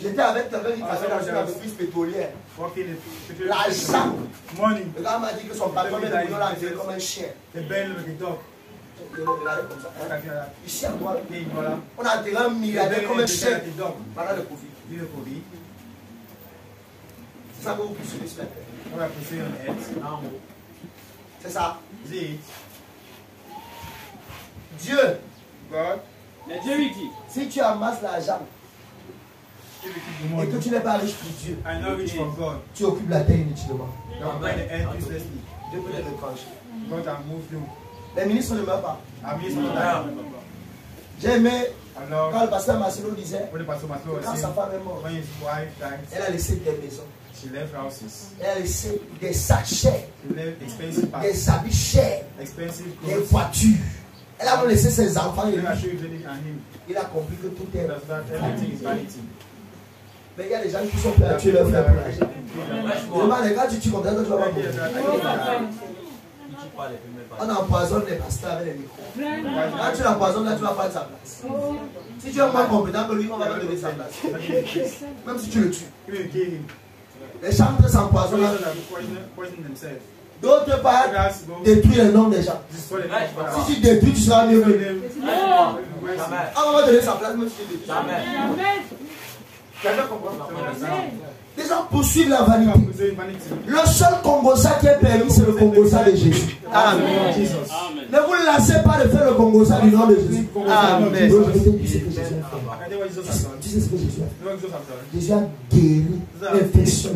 J'étais avec quelqu'un qui travaillait dans une entreprise pétrolière. L'argent. Money. Le gars m'a dit que son patron met le boulot là comme un chien. The bell of the dog. Je le regardais comme ça. Ici à moi, Et voilà. on a enterré un milliardaire comme un chien The dog. pendant le Covid. Dis le Covid. C'est ça que vous poursuivez sur la terre. On va pousser en head. C'est ça. Dis. Dieu, God. Mais Dieu lui dit, si tu amasses l'argent et que tu n'es pas riche pour Dieu, I know rich from God. tu occupes la terre inutilement. Don't buy the earth uselessly. Dieu peut te retrancher. God has moved you. Les ministres ne meurent pas. I miss my time. J'ai aimé Alors, quand le pasteur Marcelo disait when the pastor Maslow quand was sa saying, femme est morte, when his wife died, elle a laissé des maisons, she left houses. elle a laissé des sacs chers, She left expensive bags, des habits chers, expensive des clothes. voitures. Elle a laissé ses enfants et Then I lui. show you Jenny and him. Il a compris que tout est. That everything is vanity. Mais il y a des gens qui sont prêts à tuer leur frère pour l'argent. Demande, quand tu tues comme ça, toi, tu vas pas mourir. On empoisonne les pasteurs avec les micros. Quand tu l'empoisonnes, là, tu vas prendre sa place. Si tu es moins compétent que lui, on va te donner sa place. Même si tu le tues. Even kill him. Les chantres s'empoisonnent. Those that poison themselves. D'autres parts détruisent le nom des gens. Destroy the Si tu détruis, tu seras mieux que lui. them. On va donner sa place, même si tu détruis. Amen. Quelqu'un comprend? Les gens poursuivent la vanité. Vanity. Le seul Congosa qui est permis, c'est le Congosa de Jésus. Amen. Jesus. Amen. Ne vous lassez pas de faire le Congosa du nom de Jésus. Amen. Je vais te dire ce que Jésus a fait. I can tell what Jesus has done. Tu sais ce que Jésus a fait? You know what Jesus has done? Jésus a guéri l'infection.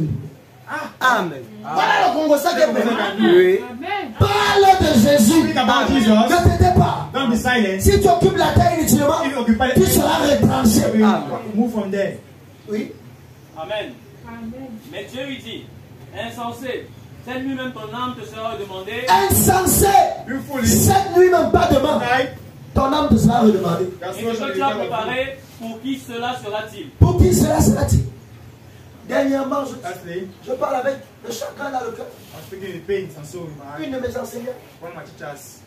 Amen. Voilà le Congosa qui est permis. Oui. Amen. Parle de Jésus. Speak about Jesus. Ne t'étais pas. Don't be silent. Si tu occupes la terre inutilement, If you occupy tu seras retranché. move from there. Oui. Amen. Amen. Mais Dieu lui dit, insensé, cette nuit même ton âme te sera redemandée. Insensé. You foolish. Cette nuit même pas demain. Tonight. Ton âme te sera redemandée. That's Et what ce que shall tu as be done. préparé, pour qui cela sera-t-il? Pour qui cela sera-t-il? Dernièrement, Lastly, je parle avec le chagrin dans le cœur. I'm speaking with pain and sorrow in my heart. Une de mes enseignantes, One of my teachers,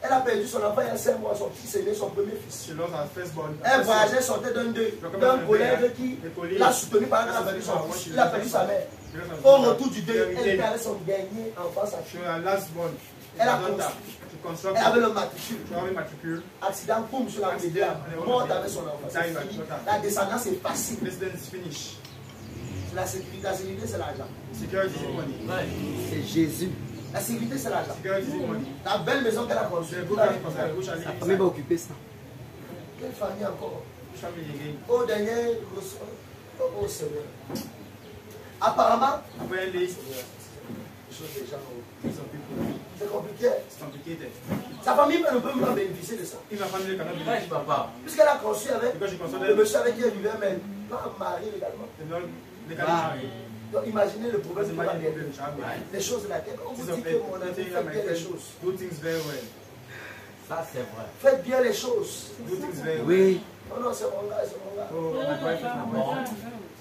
elle a perdu son enfant il y a 5 mois, son fils aîné, son premier fils. she lost her firstborn. Elle voyageait, sortait d'un collègue qui l'a soutenu pendant qu'elle a perdu son fils. Il a perdu sa mère. Au retour du deuil, elle était avec son dernier enfant, sa She fille. was her lastborn. Elle a She Elle avait constructed. le matricule. She avait matricule. Accident, boum, sur la médiane. Morte avec son enfant. C'est fini. La descendance est facile. President is finished. La sécurité, c'est l'argent. Security is money. C'est Jésus. La sécurité, c'est l'argent. Security is money. La belle maison qu'elle a The construite. good family concern, who shall live La famille va inside? occuper ça. Quelle famille encore? Who shall be again? Au dernier, oh Seigneur. Apparemment, Apparently, choses des gens, some people, c'est compliqué. it's complicated. Sa famille ne peut même pas bénéficier de ça. If my family cannot be rich, Puisqu'elle a conçu avec because she le consulted monsieur avec qui elle vivait, mais pas marié également. they cannot marry. Donc imaginez le problème Because de la imagine the terre. problem she have. Les choses de la terre. On This vous is dit que mon ami, my faites bien les friend, choses. do things very well. Ça, c'est vrai. Faites bien les choses. Do things very well. Oui. Oh non, c'est mon gars, c'est mon gars. Oh, my wife is my mom.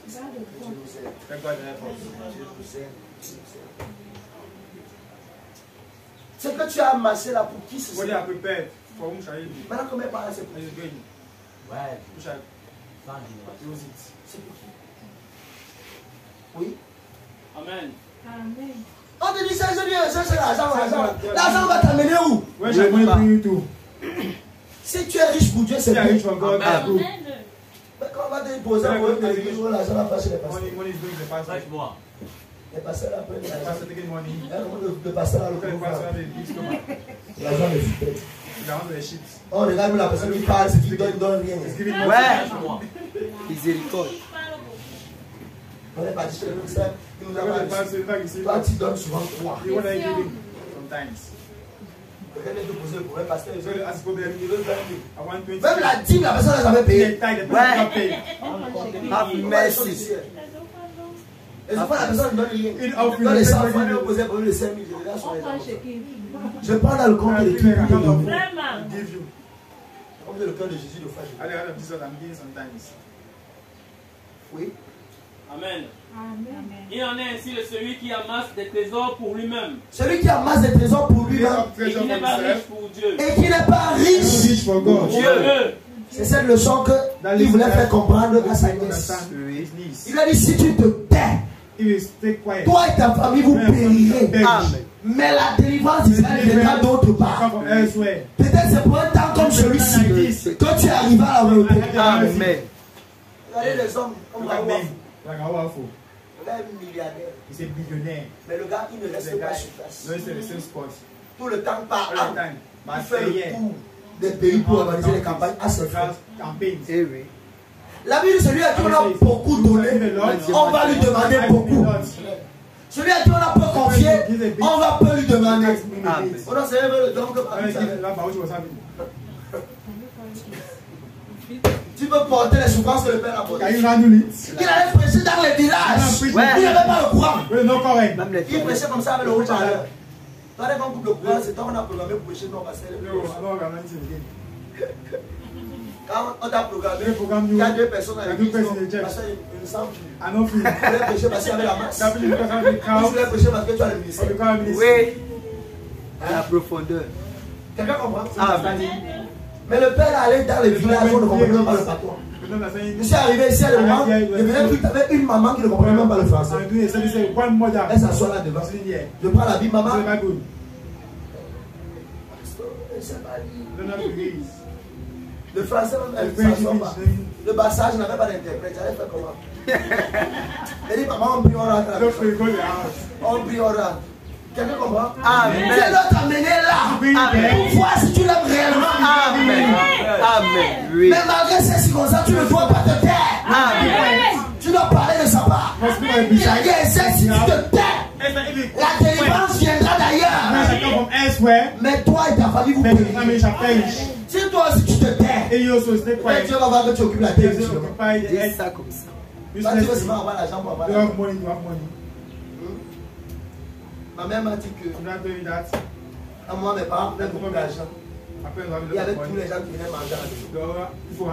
Dieu nous aime. Thank God help us. Dieu nous aime. Dieu nous aime. Ce que tu as amassé là, pour qui c'est What you ça? are prepared, for whom shall you be? Maintenant, combien par an c'est pour Are qui? you going? Ouais. Who shall use it? C'est pour qui? Oui. Amen. Amen. On te dit ça, je dis, c'est l'argent, l'argent. L'argent va t'amener où? Where shall money bring you to? Si tu es riche pour Dieu, c'est If you are rich bien. for God, Amen. good. Mais quand on va te poser un problème de l'église, l'argent va passer les pasteurs. Money is going to the pastor. Les pasteurs après, The pastor taking money. le pasteur là, Look at the le pastor have a big stomach. l'argent est super. He down the sheep. On regarde même la personne qui parle, c'est qui donne rien. He's giving money. Ouais. Miséricorde. On est parti chez le ministère, il nous a Look at the parlé. pastor, in fact, you see, Toi, tu donnes souvent 3. you want to give him sometimes. Quelqu'un vient te poser le problème, pasteur, So you ask problem, il veut 20 000. I want 20. Même la dîme, la personne n'a jamais payé. Get tied, the person not pay. Have mercy. Les enfants, la personne ne donne rien. Une offre, Dans les une 100 offre, francs, une on offre. posait le problème de 5 000, je regarde sur les Prends enfants. chez qui? Je parle dans le compte de l'équipe de Dieu. Vraiment. Give you. Comme le cœur de Jésus de Fage. At the heart of Jesus, I'm giving sometimes. Oui. Amen. Il en est ainsi de celui qui amasse des trésors pour lui-même. Celui qui amasse des trésors pour lui-même. Et qui n'est pas riche pour Dieu. Et qui n'est pas riche pour Dieu. C'est cette leçon qu'il voulait faire comprendre à sa nièce. Il lui a dit, si tu te tais, toi et ta famille vous périrez. Mais la délivrance d'Israël viendra d'autre part. Peut-être c'est pour un temps comme celui-ci que tu arriveras à la vérité. Amen. Regardez les hommes comme Raoufou. Le gars est millionnaire. Mais le gars, il ne reste pas sur place. Tout le temps par an, il fait le tour des pays pour organiser les campagnes à ses frères. La Bible, celui à qui on a beaucoup donné, on va lui demander beaucoup. Celui à qui on a peu confié, on va peu lui demander. On a servi le don que tu peux porter les souffrances que le Père a portées. Il allait prêcher dans les villages. Il n'avait pas le courant. Il prêchait comme ça avec le haut-parleur. Quand on coupe le courant, c'est quand on a programmé pour prêcher, non, parce que quand on t'a programmé, il y a deux personnes avec qui parce qu'il ne semble plus. Tu voulais prêcher parce qu'il y avait la masse. Tu voulais prêcher parce que tu as le ministère. Oui. À la profondeur. Quelqu'un comprend? Amen. Mais le Père allait dans les villages, on ne comprenait même pas le patois. Je suis arrivé ici à le moment, je venais tout avec une maman qui ne comprenait même pas le français. Elle s'assoit là devant. Je prends la Bible, maman. Le français, elle ne s'assoit pas. Le passage n'avait pas d'interprète. J'allais faire comment? Elle dit, maman, on prie, on rentre. On prie, on rentre. Quelqu'un comprend? Amen. Dieu doit t'amener là. Pour voir si tu l'aimes réellement. Amen. Amen. Oui. Mais malgré ces circonstances, tu ne dois pas te taire. Amen. Tu dois parler de sa part. Si tu te tais, la délivrance viendra d'ailleurs. Mais toi et ta famille, vous périrez. Si toi aussi tu te tais, Dieu va voir que tu occupes la terre. Dis ça comme ça. Toi, tu veux seulement avoir l'argent pour avoir l'argent. Ma mère m'a dit que à moi, mes parents avaient beaucoup d'argent. Il y avait tous les gens qui venaient manger à la maison.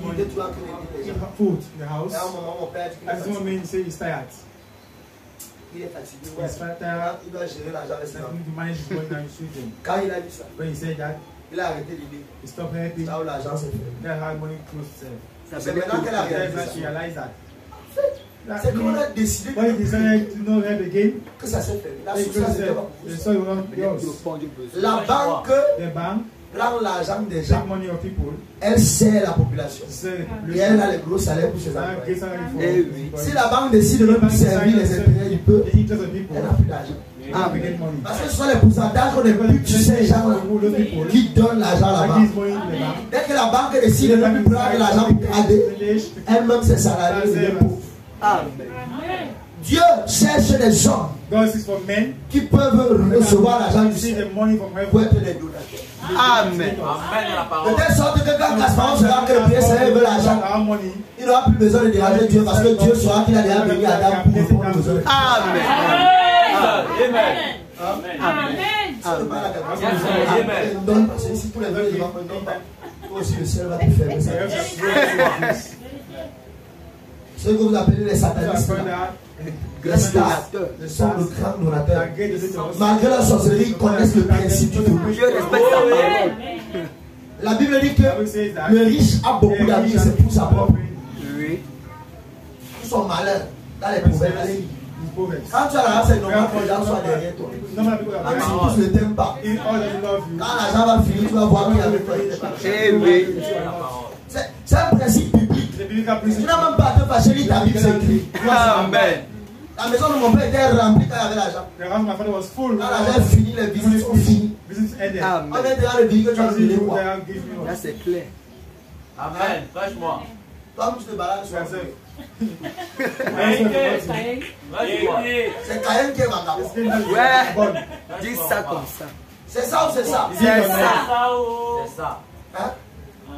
Il était toujours en train de dire les gens. Et à un moment, mon père a dit qu'il est fatigué. Il est fatigué. Il doit gérer l'argent avec ses enfants. Quand il a dit ça, il a arrêté l'idée. Là où l'argent s'est fait. C'est maintenant qu'elle a réalisé ça. C'est qu'on a décidé que ça s'est fait. La source la banque prend l'argent des gens. Elle sert la population. Et elle a les gros salaires pour ses employés. Si la banque décide de ne plus servir les intérêts du peuple, elle n'a plus d'argent. Parce que ce sont les pourcentages qu'on est plus sur ces gens qui donnent l'argent là-bas. Dès que la banque décide de ne plus prendre l'argent pour garder, elle-même ses salariés, les pauvres. Amen. Dieu cherche des hommes qui peuvent recevoir l'argent du ciel pour être des donateurs. Amen. De telle sorte que quand Gaspard sera que le Pierre veut l'argent, il n'aura plus besoin de déranger Dieu parce que Dieu saura qu'il a déjà béni Adam pour répondre aux besoins. Amen. Amen. Amen. Donne parce que si tous les deux ne donnent pas, aussi le ciel va te faire. Ce que vous appelez les satanistes, les stars, sont de grands donateurs. Malgré la sorcellerie, ils connaissent le principe du tout. Dieu respecte sa parole. La Bible dit que le riche a beaucoup d'amis et c'est pour sa propre. Oui. Ils sont malins dans les poubelles. Quand tu as l'argent, c'est normal que les gens soient derrière toi. Même si tous ne t'aiment pas. Quand l'argent va finir, tu vas voir qu'il y a le toi. Eh oui. C'est un principe biblique. Tu n'as même pas à te fâcher, lis ta Bible, c'est écrit. Amen. La maison de mon père était remplie quand il y avait l'argent. Quand l'argent est fini, les visites sont finies. Amen. On est derrière le billet que tu as donné quoi. Là, c'est clair. Amen. Franchement. Toi, tu te balades sur c'est Caïn qui est vagabond. Ouais. Dis ça comme ça. C'est ça ou c'est ça? C'est ça. C'est ça. Hein?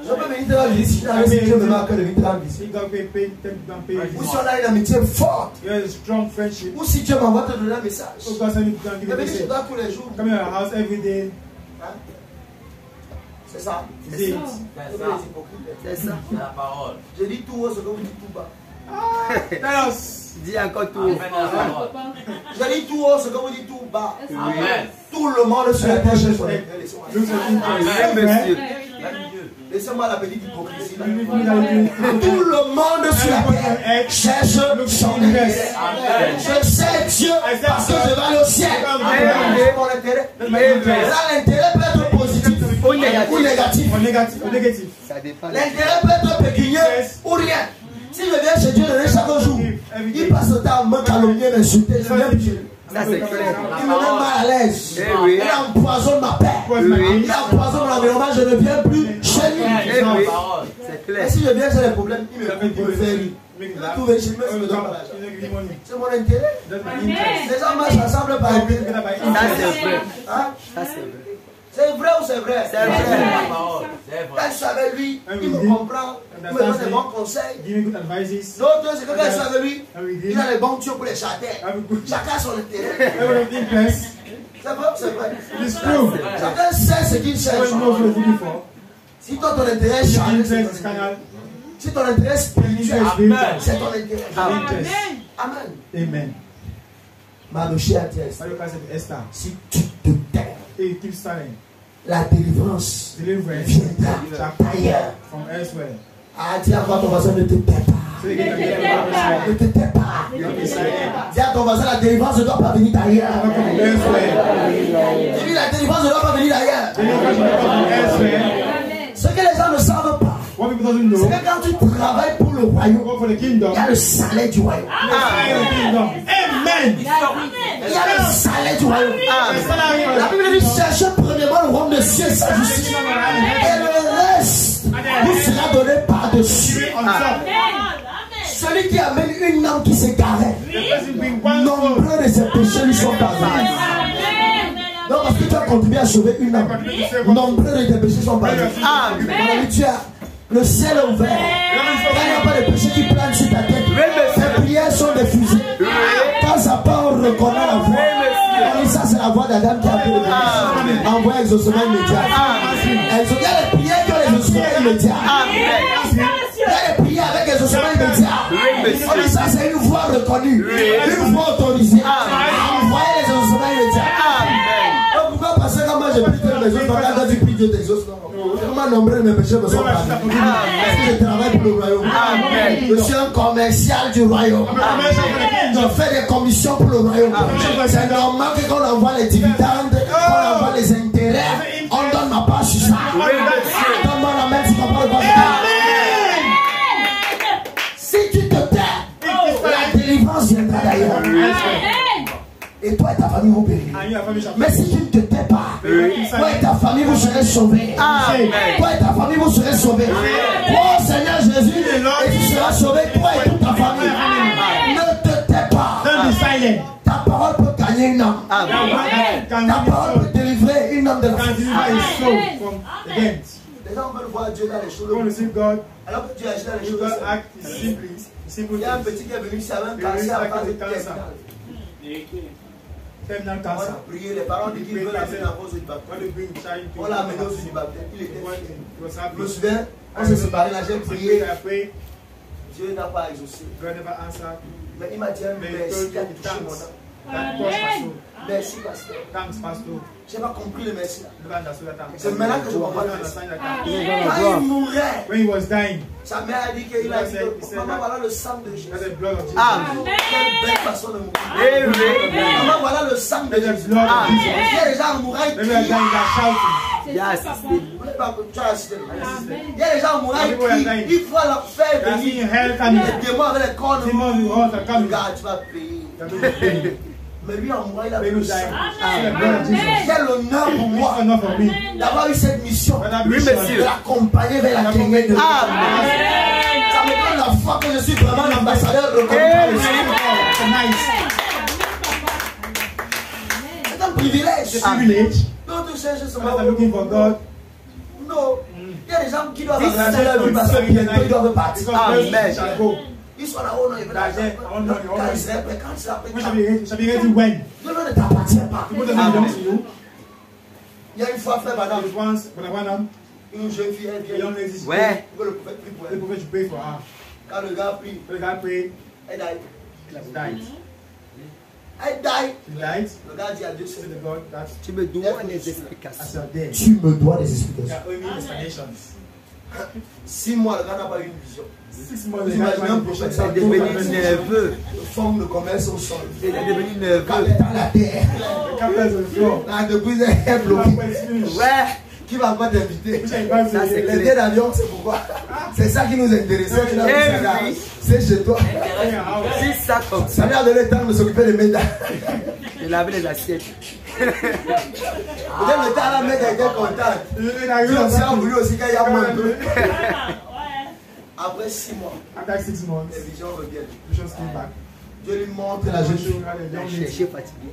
Je peux venir te la visite si je me marque de venir te la visite. Ou si on a une amitié forte. Ou si Dieu m'envoie te donner un message. Je vais dire, je dois tous les jours. Hein? C'est ça. C'est ça. C'est la parole. Je dis tout haut ce que vous dites tout bas. Tell us. Dis encore tout. Je dis tout haut, ce que vous dites tout bas. Amen. Tout le monde sur la terre cherche son intérêt. Monsieur. Laissez-moi la petite hypocrisie. Tout le monde sur la terre cherche son intérêt. Je sais Dieu parce que je vais aller au ciel. Mon intérêt. Là, l'intérêt peut être positif ou négatif. Ça dépend. L'intérêt peut être pécuniaire ou rien. Si je viens chez Dieu chaque jour, il passe le temps à me calomnier, m'insulter. Ça c'est clair. Il me met mal à l'aise. Oui. Il empoisonne ma paix. Oui. Il empoisonne mon environnement. Je ne viens plus chez lui. Oui. C'est Et clair. si je viens, j'ai des problèmes. Il me fait rire. Tout va chez moi, il me donne pas l'argent. C'est mon intérêt. Les gens marchent ensemble par intérêt. Ça c'est vrai. Hein? Ça c'est vrai. C'est vrai ou c'est vrai? C'est vrai. Quand je suis avec lui, il me comprend. Il me donne des bons conseils. L'autre, c'est que quand je suis avec lui, il a les bons tuyaux pour les charter. Chacun son intérêt. C'est vrai ou c'est vrai? Chacun sait ce qu'il cherche. Si toi, ton intérêt est chargé, si ton intérêt est spirituel, c'est ton intérêt. Amen. Amen. Ma chère Esther, si tu te tais, la délivrance viendra d'ailleurs. Ah, dis à ton voisin, ne te tais pas. Ne te tais pas. Dis à ton voisin, la délivrance ne doit pas venir d'ailleurs. Dis la délivrance ne doit pas venir d'ailleurs. Ce que les gens ne savent pas, c'est que quand tu travailles pour le royaume, il y a le salaire du royaume. Amen. Il y a le salaire du royaume. La Bible dit cherchez premièrement le royaume de Dieu et sa justice. Et le reste vous sera donné par-dessus. Celui qui amène une âme qui s'égarait, nombreux de ses péchés lui sont pardonnés. Non, parce que tu as contribué à sauver une âme. Nombreux de tes péchés sont pardonnés. Le ciel est ouvert. Quand il n'y a pas de péché qui plane sur ta tête, tes prières sont diffusées. Quand ça part, on reconnaît la voix. Et ça, c'est la voix d'Adam qui a appelé le envoie exaucement immédiat. Il y a des prières qui ont l'exaucement immédiat. Il y a des prières avec exaucement immédiat. On dit ça, c'est une voix reconnue, une voix autorisée. Envoyer les exaucements immédiats. Donc pourquoi parce que quand moi j'ai pris tes maisons, quand tu pries Dieu t'exauce, comment nombreux de mes péchés me sont pardonnés? Parce que je travaille pour le royaume. Je suis un commercial du royaume. Je fais des commissions pour le royaume. C'est normal que quand on envoie les dividendes, quand on envoie les intérêts, on donne ma part sur ça. Donne-moi la main si tu comprends le bon. Si tu te tais, la délivrance viendra d'ailleurs. Et toi et ta famille vont périr. Mais si tu ne te tais pas, toi et ta famille vous serez sauvés. Toi et ta famille vous serez sauvés. Toi, Seigneur Jésus, et tu seras sauvé, toi et toute ta famille. Ne te tais pas. Ta parole peut gagner une âme. Ta parole peut délivrer une âme de la vie. Les gens veulent voir Dieu dans les choses. Alors que Dieu agit dans les choses. Il y a un petit qui est venu ici avec un cancer à phase terminale. On a prié, les parents disent qu'ils veulent amener la cause du baptême. On l'a amené au sujet du baptême. Il était fini. Je me souviens, on s'est séparés, là j'ai prié. Dieu n'a pas exaucé. Mais il m'a dit merci qui a touché mon âme. Merci, pasteur. Je n'ai pas compris le merci. C'est maintenant que je comprends le merci. Quand il mourait, sa mère a dit qu'il a dit maman, voilà le sang de Jésus. Quelle belle façon de mourir. Maman, voilà le sang de Jésus. Il y a des gens mourants, ils crient. Il y a assisté. Il y a des gens mourants, ils crient. Il faut leur faire venir. Les démons avec les cornes. Regarde, tu vas payer. Mais lui en moi, il a pris le sang. Quel honneur pour moi d'avoir eu cette mission, de l'accompagner vers la Kenya de Dieu. Ça me donne la foi que je suis vraiment l'ambassadeur reconnu par le Seigneur. C'est un privilège. D'autres cherchent ce moment. Non. Il y a des gens qui doivent avancer la vie parce que bientôt ils doivent partir. Amen. Ils sont là-haut, non, ils veulent l'argent. Quand ils seraient prêts, quand ils seraient prêts. Dieu ne t'appartient pas. Il y a une fois, frère Madame, une jeune fille, elle vient. Ouais. Le prophète prie pour elle. Quand le gars prie, The guy prayed. elle died. He died. Elle died. He died. Le gars dit à Dieu, Said c'est to God that Tu me dois des as explications. you're dead, tu me dois des you explications. are owing me explanations. 6 mois, le gars n'a pas eu une vision. 6 months, Vous the guy imaginez un had prophète, vision. ça Il est devenu nerveux. de forme de commerce au sol. Il est devenu Quand nerveux. il est dans la terre, The captain of the floor. là, depuis, elle est The bloquée. captain is finished. Ouais. Qui va encore t'inviter? Which I invite Ça, c'est you. Les billets d'avion, c'est pourquoi? C'est ça qui nous intéressait. Tu l'as vu, ça, oui. c'est chez toi. In your house. C'est ça comme Ça ça. lui a donné le temps de s'occuper des médailles. Il laver les assiettes. Peut-être le temps, la mec était contente. You Dieu aussi a voulu aussi qu'il y a moins de. Ouais. Après 6 mois, After 6 months, les visions reviennent. visions came back. Dieu lui montre la jeune fille. Il a cherché fatigué.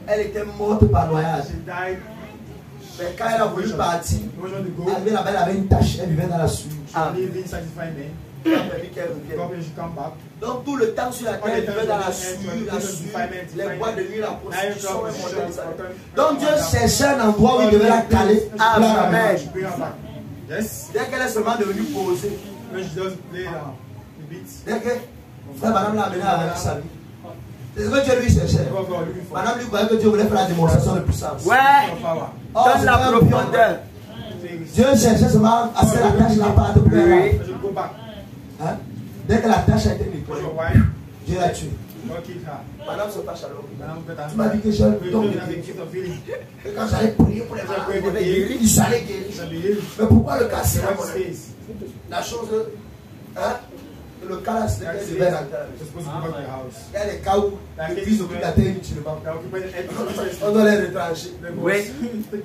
Elle était morte par noyage. She died. Mais quand elle a voulu partir, He was on the go. arrivée là-bas, elle avait une tache. Elle vivait dans la souille. Ah. Living satisfied men. Elle a permis qu'elle revienne. God she come back. Donc tout le temps sur la terre, elle vivait dans la souille, les bois de nuit, la prostitution, et mon Dieu. Donc Dieu cherchait un endroit où il devait la caler. Amen. She bring her back. Yes. Dès qu'elle est seulement devenue posée, When she just lay down, the beat. dès que frère madame l'a amenée avec sa vie. C'est ce que Dieu lui cherchait. What God looking for. Madame lui croyait que Dieu voulait faire la démonstration de puissance. Ouais. Power. Oh, Donne c'est la un profondeur. Dieu cherchait seulement à ce que la tâche n'a pas de plus. Oui. I should go back. Hein? Dès que la tâche a été Was nettoyée, your wife? Dieu l'a tué. God killed her. Madame se fâche alors. Madame better. Tu m'as dit que j'ai le You don don't de have the Dieu. gift of healing. Et quand j'allais prier pour les malades, il s'allait guérir. You shall be healed. Mais pourquoi le cas c'est là, What mon ami? stays? La chose, hein? Le cas là, c'est That que je stays. vais rentrer. You're supposed to go back to your house. Il y a des cas où l'église occupe la terre inutilement. They occupy the head On doit les retrancher. Oui.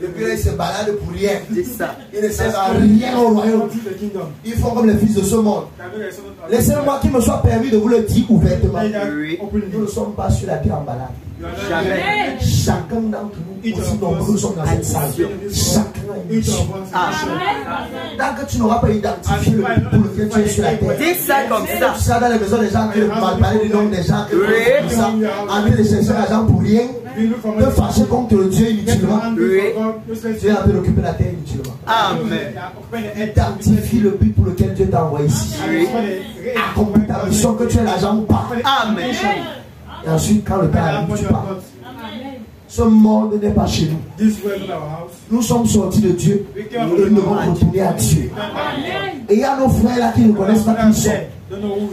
Depuis là, ils se baladent pour rien. C'est ça. Ils ne servent à rien au royaume. the kingdom. Ils font comme les fils de ce monde. Laissez-moi qu'il me soit permis de vous le dire ouvertement. Nous ne sommes pas sur la terre en balade. Jamais. Chacun d'entre nous, aussi nombreux sommes dans cette salle. Chacun est une mission. Tant que tu n'auras pas identifié le but pour lequel tu es sur la terre. Dis ça comme ça. Tu seras dans les maisons des gens qui mal parler du nom des gens qui font ça, en train de chercher l'argent pour rien, de fâcher contre le Dieu inutilement. Dieu est en train d'occuper la terre inutilement. Amen. Identifie le but pour lequel Dieu t'a envoyé ici. Accomplis ta mission, que tu aies l'argent ou pas. Amen. Et ensuite, quand le temps arrive, tu pars. Ce monde n'est pas chez nous. Nous sommes sortis de Dieu et nous devons retourner à Dieu. Et il y a nos frères là qui ne connaissent pas qui ils sont.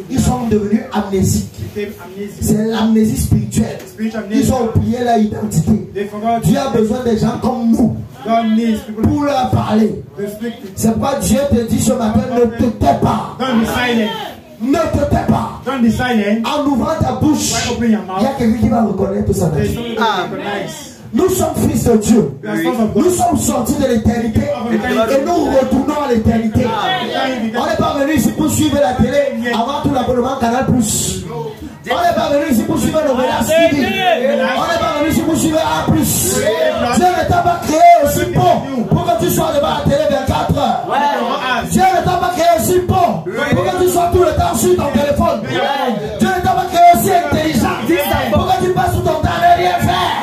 Ils sont devenus amnésiques. C'est l'amnésie spirituelle. Ils ont oublié leur identité. Dieu a besoin des gens comme nous pour leur parler. C'est pourquoi Dieu te dit ce matin, ne te tais pas. Ne te tais pas. En ouvrant ta bouche, il y a quelqu'un qui va reconnaître sa vie. Nous sommes fils de Dieu. Nous sommes sortis de l'éternité et nous retournons à l'éternité. On n'est pas venu ici pour suivre la télé avant tout l'abonnement Canal+. On n'est pas venu ici pour suivre le Novelas TV. On n'est pas venu ici pour suivre A+. Dieu ne t'a pas créé aussi bon pour que tu sois devant la télé 24 heures. Dieu ne t'a pas créé aussi bon pour que tu sois tout le temps sur ton téléphone. Dieu ne t'a pas créé aussi intelligent pour que tu passes tout ton temps à ne rien faire.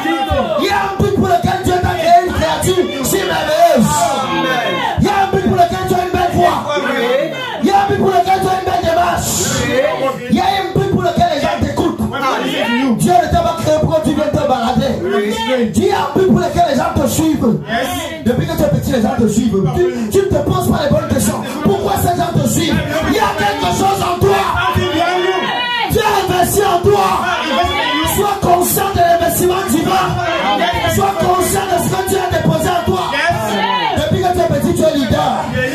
Il y a un but pour lequel Dieu t'a créé une créature si merveilleuse. Il y a un but pour lequel tu as une belle voix. Il y a un but pour lequel tu as une belle démarche. Il y a un but pour lequel les gens t'écoutent. Dieu ne t'a pas créé pour que tu viennes te balader. Il y a un but pour lequel les gens te suivent. Depuis que tu es petit, les gens te suivent. Tu ne te poses pas les bonnes questions. Pourquoi ces gens te suivent? Il y a quelque chose en toi. Dieu a investi en toi. Sois conscient de l'investissement divin. Sois conscient de ce que Dieu a déposé en toi. Depuis que tu es petit, tu es leader.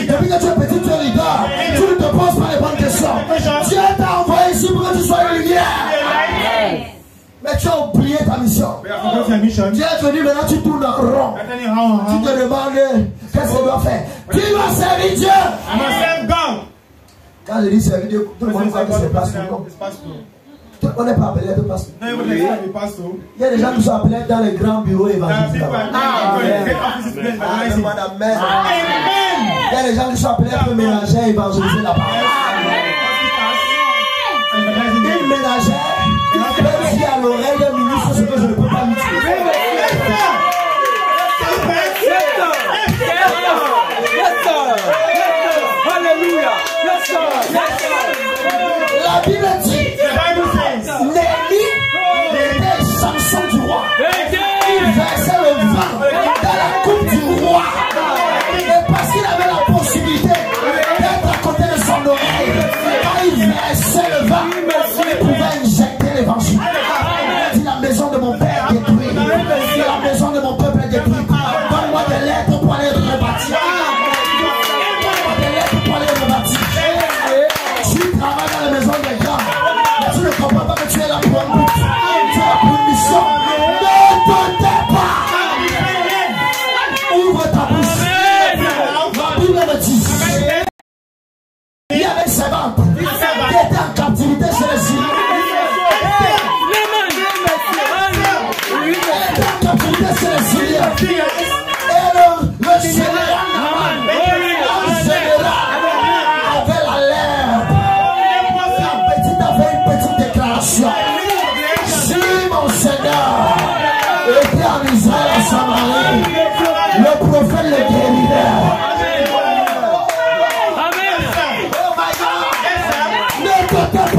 Depuis que tu es petit, tu es leader. Tu ne te poses pas les bonnes questions. Dieu t'a envoyé ici pour que tu sois une lumière. Mais tu as oublié ta mission. Dieu est venu, maintenant tu tournes en rond. Tu te demandes qu'est-ce que tu dois faire. Tu dois servir Dieu. Quand je dis servir Dieu, tout le monde sait que c'est pasteur. On n'est pas appelé à être pasteur. Il y a des gens qui sont appelés dans les grands bureaux évangéliques. Madame Mère. Il y a des gens qui sont appelés à être mélangeurs et évangéliser la parole. Une ménagère peut dire à l'oreille d'un ministre ce que je ne peux pas lui dire. Alléluia.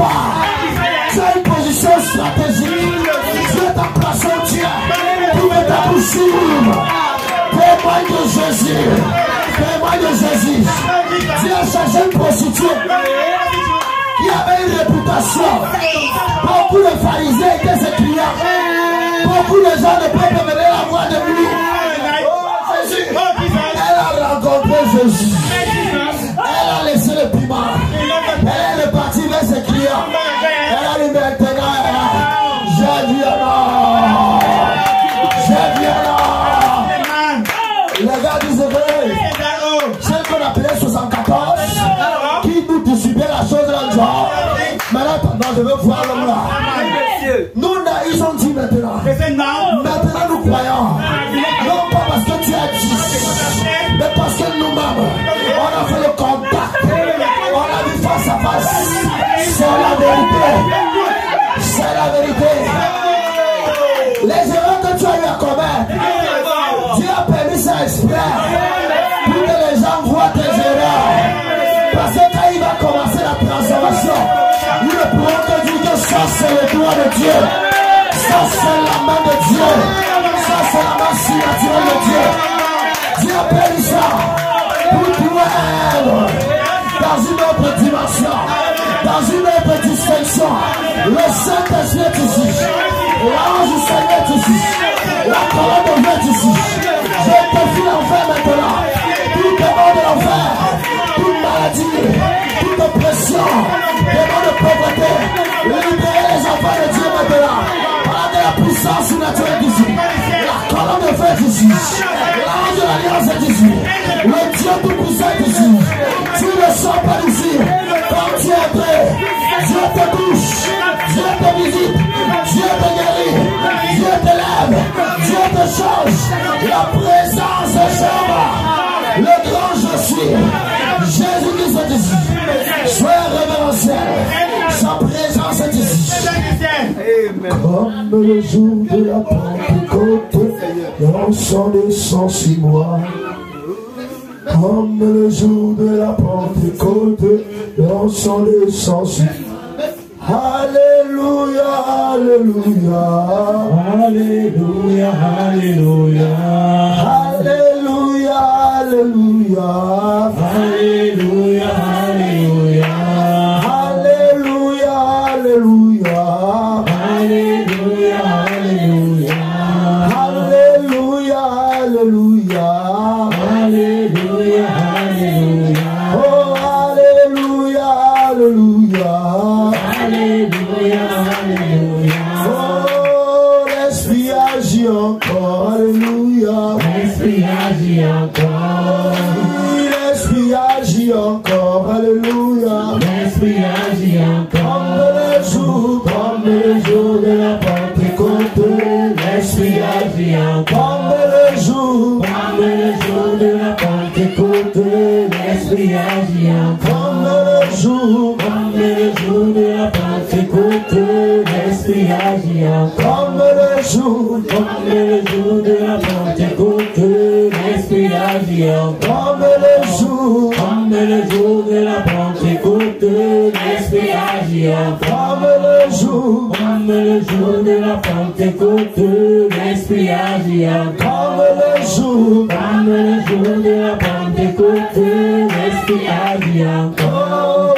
pas. Tu as une position stratégique. Dieu t'a placé au Dieu pour me t'abouchir. Témoigne de Jésus. Témoigne de Jésus. Dieu a cherché une prostituée qui avait une réputation. Beaucoup de pharisiens étaient ses clients. Beaucoup de gens ne peuvent venir la voir de lui. Jésus. Elle a rencontré Jésus. Elle a laissé le piment. Elle est partie vers ses clients. Elle a dit maintenant, je viens là. Je viens là. Les gars disent celle qu'on appelait 74, qui nous distribuait la chose dans le genre. Maintenant, je veux voir l'homme là. Nous, ils ont dit maintenant. Maintenant, nous croyons. Non pas parce que tu as dit, mais parce que nous-mêmes, on a fait le contact. On a vu face à face. C'est la vérité. C'est la vérité. Les erreurs que tu as eu à commettre, Dieu a permis ça exprès pour que les gens voient tes erreurs. Parce que quand il va commencer la transformation, ils ne pourront que dire que ça c'est le doigt de Dieu. Ça c'est la main de Dieu. Ça c'est la main surnaturelle de Dieu. Dieu a permis ça pour toi dans une autre dimension, dans une autre distinction. Le Saint-Esprit est ici. L'ange du Seigneur est ici. La colonne de Dieu est ici. Je défie l'enfer maintenant. Tout démon de l'enfer, toute maladie, toute oppression, démon de pauvreté, libérer les enfants de Dieu maintenant. Par de la puissance surnaturelle d'ici. La colonne de feu est ici. L'ange de l'alliance est ici. Le Dieu tout-puissant est ici. Tu ne sors pas d'ici. Quand tu es entré, Dieu te touche, Dieu te visite, Dieu te guérit, Dieu te lève, Dieu te change. La présence de Jéhovah, le grand je suis, Jésus-Christ est ici. Sois révérentiel, sa présence est ici. Comme le jour de la Pentecôte, on s'en descend 6 mois. Comme le jour de la Pentecôte, on s'en descend 6 mois. Alléluia, Alléluia, Alléluia, Alléluia, Alléluia, Alléluia, Alléluia, Alléluia, Alléluia, Alléluia, Alléluia, Alléluia, Alléluia, Alléluia, Alléluia, oh Alléluia, Alléluia. Alléluia, Alléluia. Oh, l'Esprit agit encore. Alléluia. L'Esprit agit encore. L'Esprit agit encore. Alléluia. L'Esprit agit encore. Comme le jour de la Pentecôte. L'Esprit agit encore. Comme le jour de la Pentecôte. L'Esprit agit encore. Comme le jour de la Pentecôte, l'Esprit agit encore. Comme le jour de la Pentecôte, l'Esprit agit encore. Comme le jour de la Pentecôte, l'Esprit agit encore. Comme le jour de la Pentecôte, l'Esprit agit encore. Comme le jour de la Pentecôte, l'Esprit agit encore.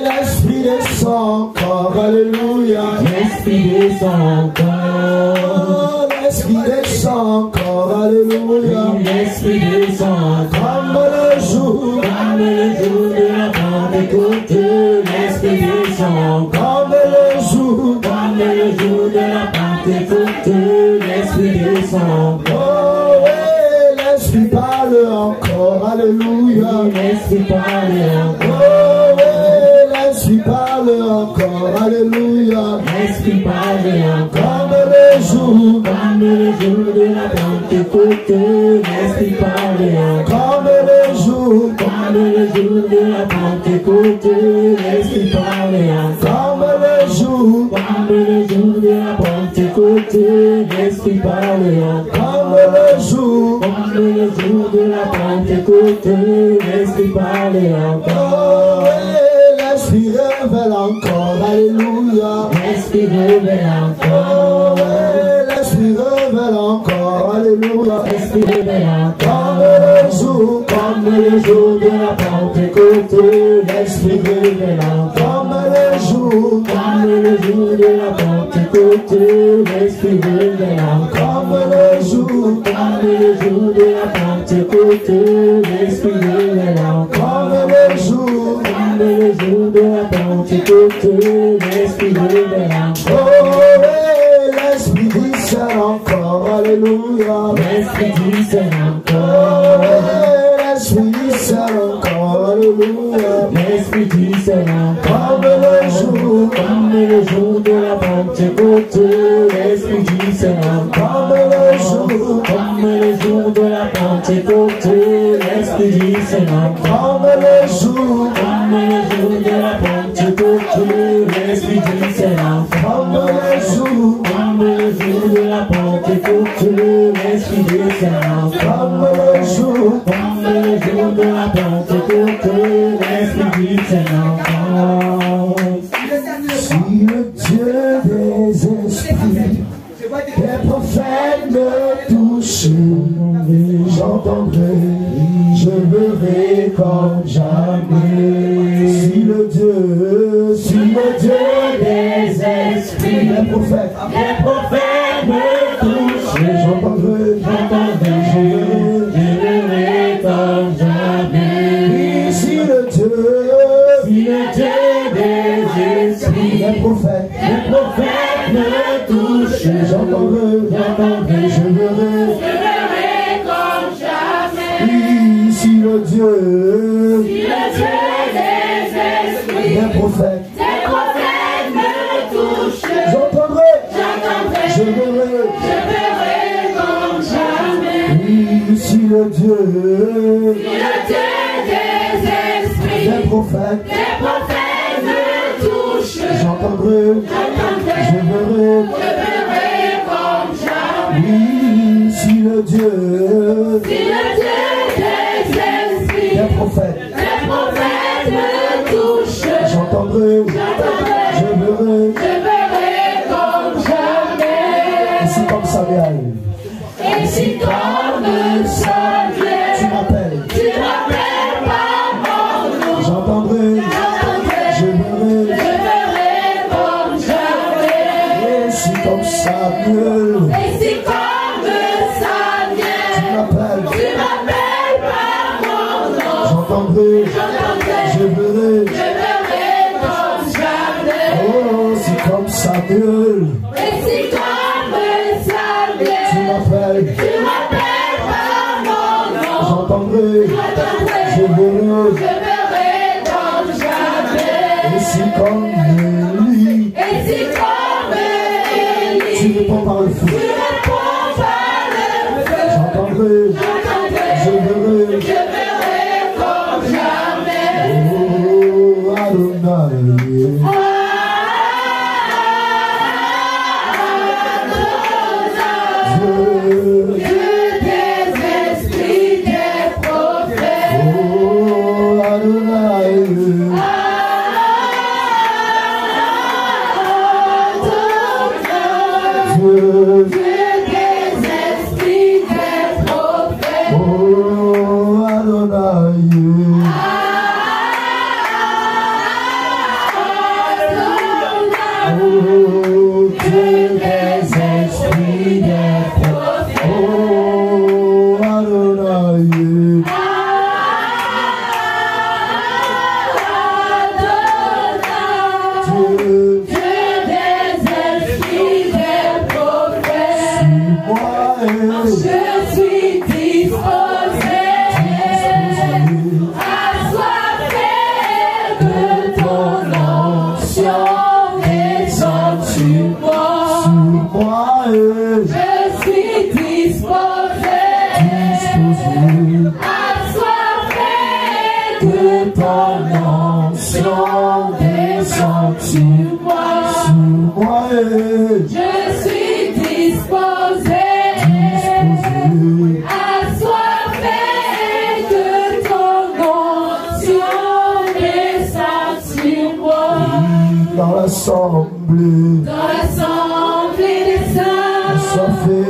L'Esprit descend encore, alléluia. L'Esprit descend encore. L'Esprit descend encore, alléluia. L'Esprit descend comme le jour de la Pentecôte. L'Esprit descend comme le jour de la Pentecôte. L'Esprit descend. Oh oui, l'Esprit parle encore, alléluia. L'Esprit parle encore. Oh oui, l'Esprit parle encore, alléluia. L'Esprit parle encore. Comme le jour de la Pentecôte. L'Esprit parle encore. Comme le jour de la Pentecôte. L'Esprit parle encore. Comme le jour de la Pentecôte. L'Esprit parle encore. Comme le jour de la Pentecôte. L'Esprit parle encore. l'Esprit révèle encore, alléluia. L'Esprit révèle encore. L'Esprit révèle encore, alléluia. L'Esprit révèle encore. Comme le jour de la Pentecôte, l'Esprit révèle encore. Comme le jour de la Pentecôte, l'Esprit révèle encore. Comme le jour de la Pentecôte, l'Esprit révèle encore. Comme le jour de la Pentecôte, l'Esprit révèle encore. L'Esprit discerne encore, alléluia. L'Esprit discerne encore. L'Esprit discerne encore, alléluia. L'Esprit discerne encore. Comme le jour de la Pentecôte, l'Esprit discerne encore. Comme le jour de la Pentecôte, l'Esprit discerne encore. Comme le jour de la Pentecôte, l'Esprit discerne encore. Comme le jour de la Pentecôte, l'Esprit discerne encore. Comme le jour de la Pentecôte, l'Esprit discerne encore. Si le Dieu des esprits, des prophètes me touchent, j'entendrai, je verrai comme jamais. Si le Dieu des esprits, des prophètes me touchent, j'entendrai, je verrai comme jamais. Si le Dieu des esprits, des prophètes me touchent, j'entendrai, je verrai comme jamais. Oui, si le Dieu des esprits, des prophètes me touchent, j'entendrai, je verrai comme jamais. Oui, si le Dieu des esprits, des prophètes me touchent, j'entendrai, je verrai comme jamais. Oui, si le Dieu des esprits, des prophètes me touchent, j'entendrai, je verrai comme jamais. Et c'est comme Samuel. Et si comme Samuel, Tu m'appelles par mon nom, j'entendrai, je verrai. comme jamais. Et si comme Samuel Et si comme Samuel, tu m'appelles par mon nom, j'entendrai, je verrai. comme jamais. Oh, si comme Samuel Et si comme Samuel, tu m'appelles par mon nom, j'entendrai, je verrai. comme jamais. Et si comme Élie Et si comme Élie, tu réponds par le feu, j'entendrai, je verrai. comme jamais. Oh, Adonai. Dieu, Des esprits, des prophètes, oh, Adonai. Dieu, des esprits, des prophètes, oh, Adonai. Oh, Dieu des esprits, des prophètes, oh, Adonai. Dieu, des esprits, des prophètes, moi je suis disposé à soif de ton onction descend sur moi. moi Je suis disposé à soif de ton onction descend sur moi. moi Je suis disposé à soif que ton onction descend sur moi. dans l'assemblée des saints, assoiffé,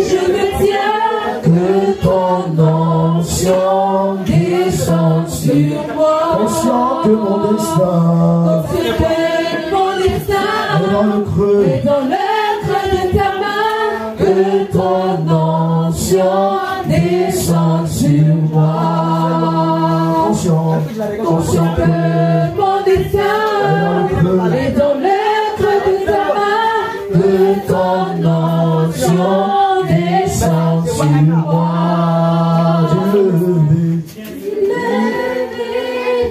je me tiens, que ton onction descende sur moi, conscient que mon destin est dans le creux et dans le creux de ta main, que ton onction descende sur moi. Conscient que mon destin est dans le creux de ta main, que ton onction descende sur moi. du lever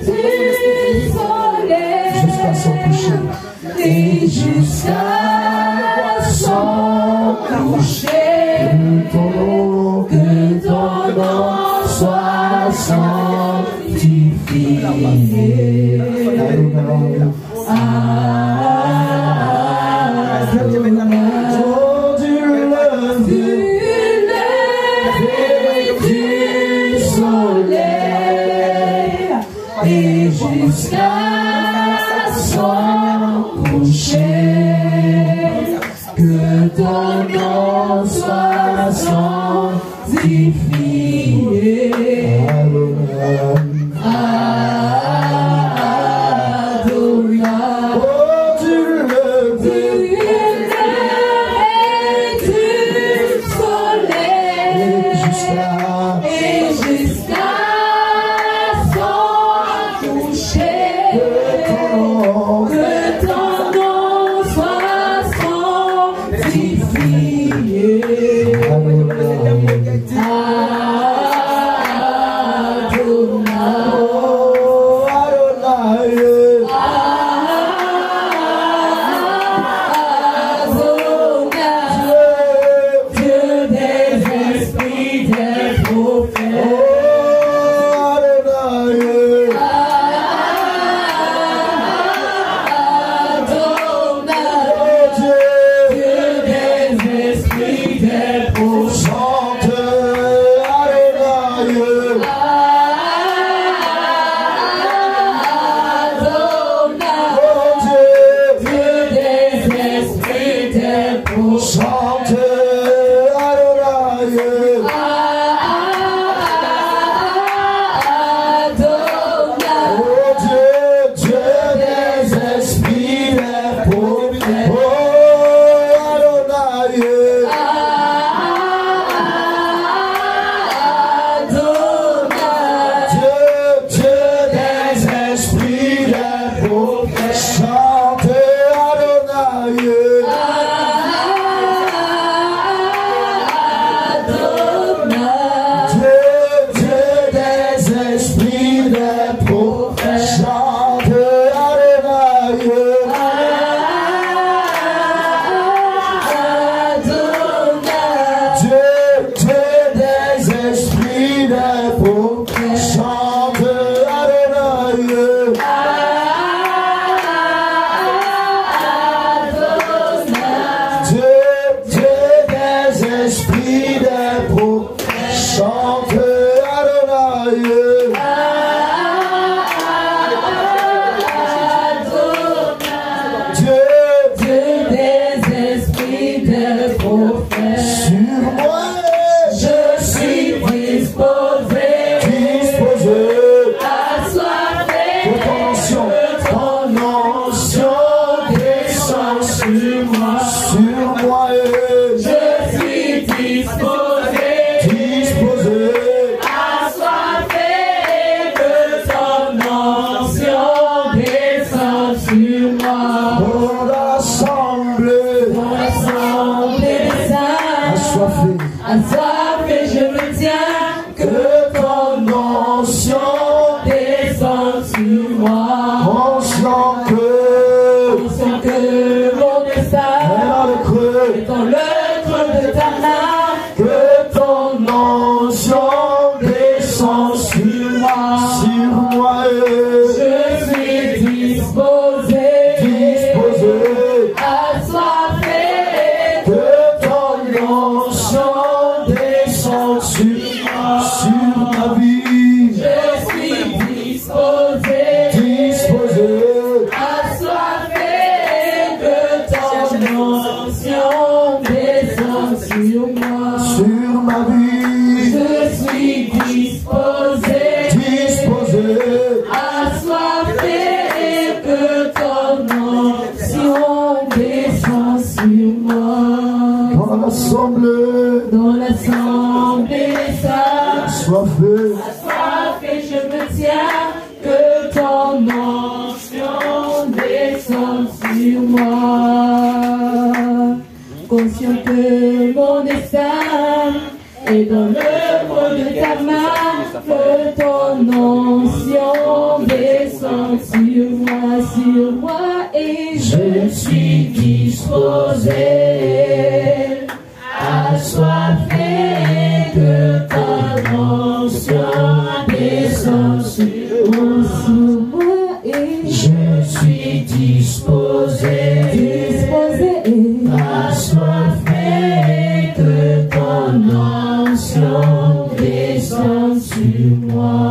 Du soleil jusqu'à son coucher. et jusqu'à son coucher, que ton nom soit sanctifié. Oh, du lever Du soleil et jusqu'à son coucher, que ton nom soit sanctifié. Adonai. oh, du lever Du soleil et jusqu'à son coucher, que ton nom soit sanctifié. disposé descendre sur moi. Conscient que mon destin est dans l'œuvre de ta main, que ton onction descend sur moi, et je suis disposé, assoiffé, que ton onction descend sur moi, et je suis disposé, assoiffé, que ton onction descend sur moi.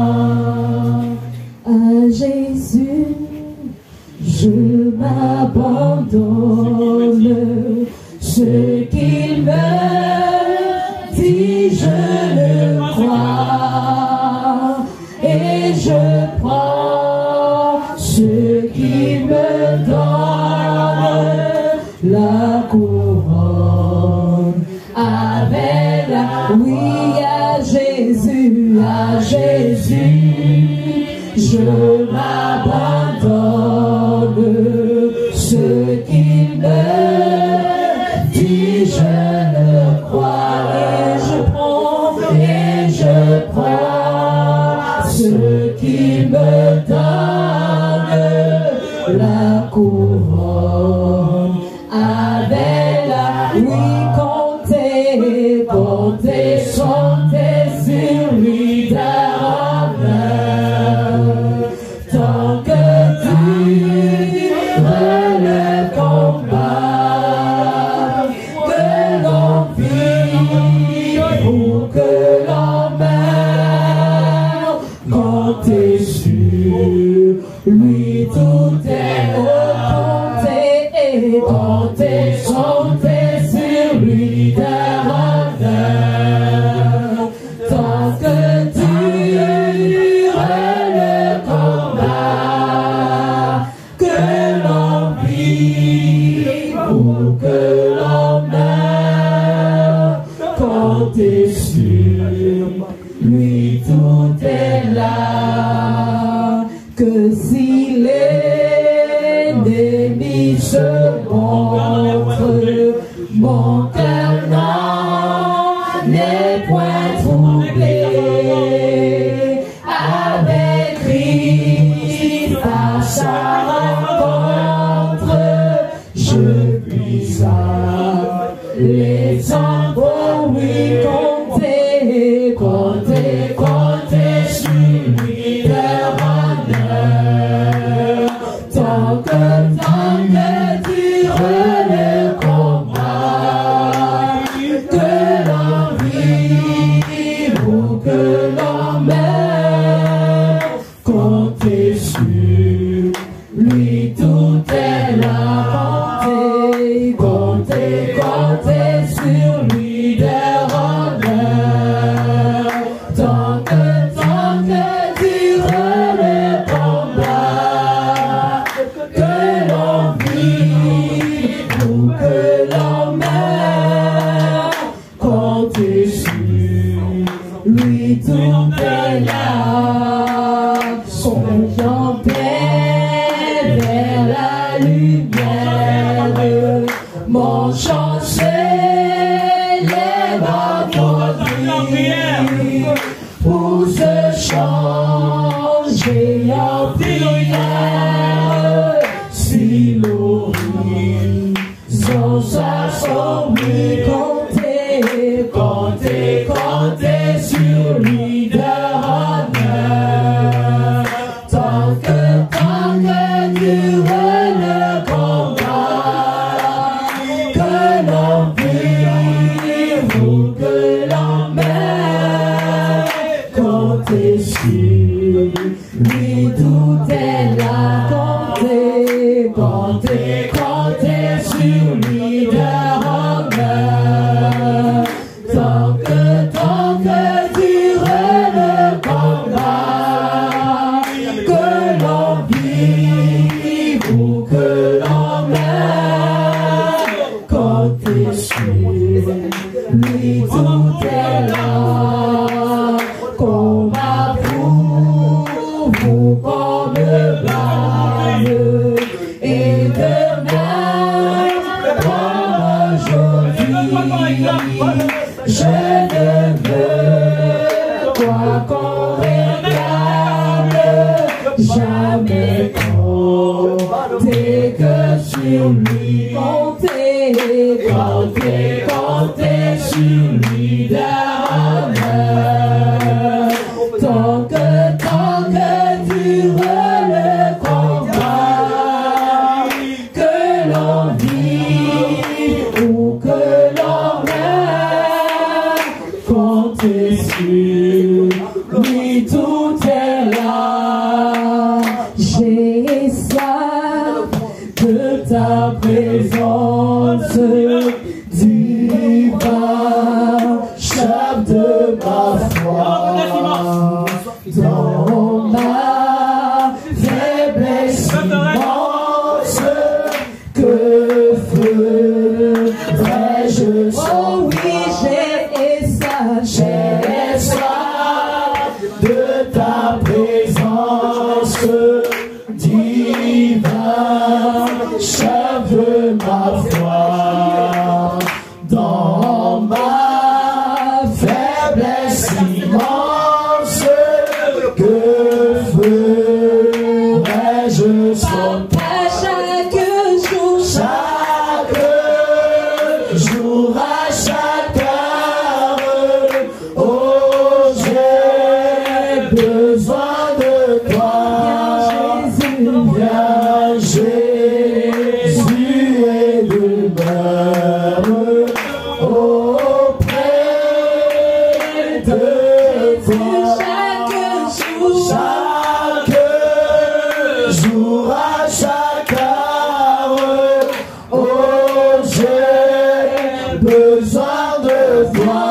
À Jésus, je m'abandonne. Ce qu'il me dit, je le crois, et je prends ce qu'il me donne, la couronne avec la... Oui, à Jésus, je m'abandonne. Ce qu'il me dit, je le crois, et je prends ce qu'il me donne, la couronne avec la... Oui, comptez, chantez sur lui d'un tant que dure le combat, que l'on vit ou que l'on meurt, comptez sur lui tout est comptez, chantez sur lui d'un tant que dure le combat, que l'on vit ou que l'on meurt, comptez sur lui, tout est là. Que si l'ennemi se montre, mon cœur n'en est point troublé. Avec Christ à sa rencontre, je puis à les tambours. Oui, comptez sur lui de honneur. Tant que dure le combat, que l'on vive ou que l'on meurt, comptez sur lui, tout est là. Comptez sur lui de honneur. Tant que dure le combat, que l'on vive ou que l'on meurt, comptez sur lui, tout est là. Soyons paix vers la lumière, mon chant s'élève à prière, pour se changer en prière. Si l'horizon s'assombrit, comptez sur lui de honneur. Tant que dure le combat, que l'on vive ou que l'on meurt, comptez sur lui, tout est là. Comptez sur lui de honneur. Tant que dure le combat, que l'on vive ou que l'on meurt, comptez sur lui, tout est là. Qu'on m'approuve ou qu'on me blâme, et comptez que sur lui. Comptez sur lui d'honneur. Tant que dure le combat, que l'on vit ou que l'on meurt, comptez sur lui, tout est là. J'ai soif de ta présence divine, chef de ma foi. Dans ma faiblesse immense, que ferais-je sans? Oh oui, j'ai soif de ta présence divine, chef de ma foi. Dans ma faiblesse immense, que ferais-je sans toi? Chaque jour à chaque heure, oh j'ai besoin de toi. Viens Jésus et demeure auprès de toi. Chaque jour à chaque heure, oh j'ai besoin de toi.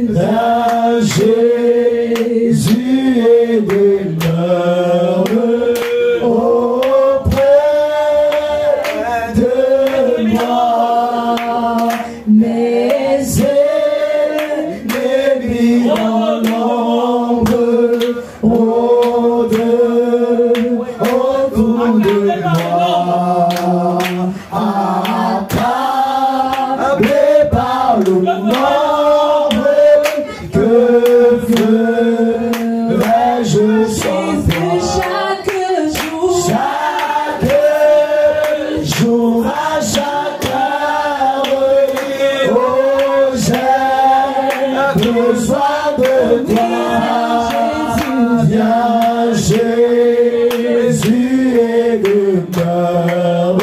Viens Jésus et demeure auprès de moi. Mes ennemis en nombre rôdent autour de moi, accablés par le nombre, que ferais-je sans toi? Chaque jour à chaque heure, oh j'ai besoin de toi. Viens Jésus et demeure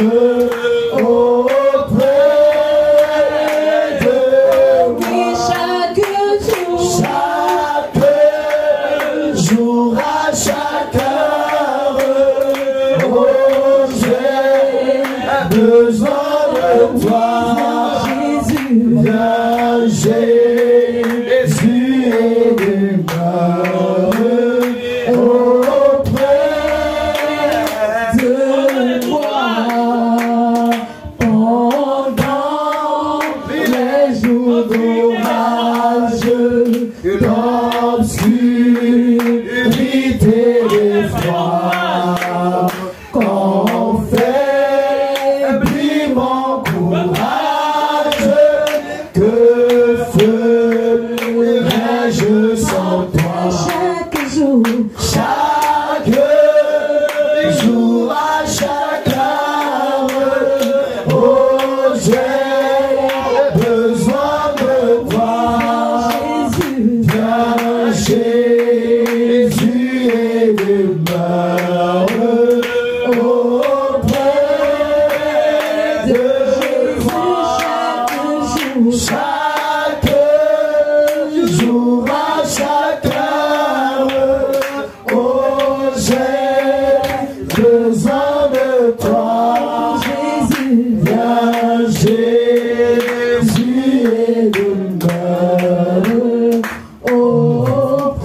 auprès de moi. Chaque jour à chaque heure, oh j'ai besoin de toi. Viens Jésus et demeure auprès de moi. Pendant les jours d'orage, d'obscurité et froid, quand faiblit mon courage, que ferais-je sans toi? Chaque jour à chaque heure, oh j'ai besoin de toi. Viens Jésus et demeure auprès de moi. Chaque jour à chaque heure, oh j'ai besoin de toi. Viens Jésus et demeure auprès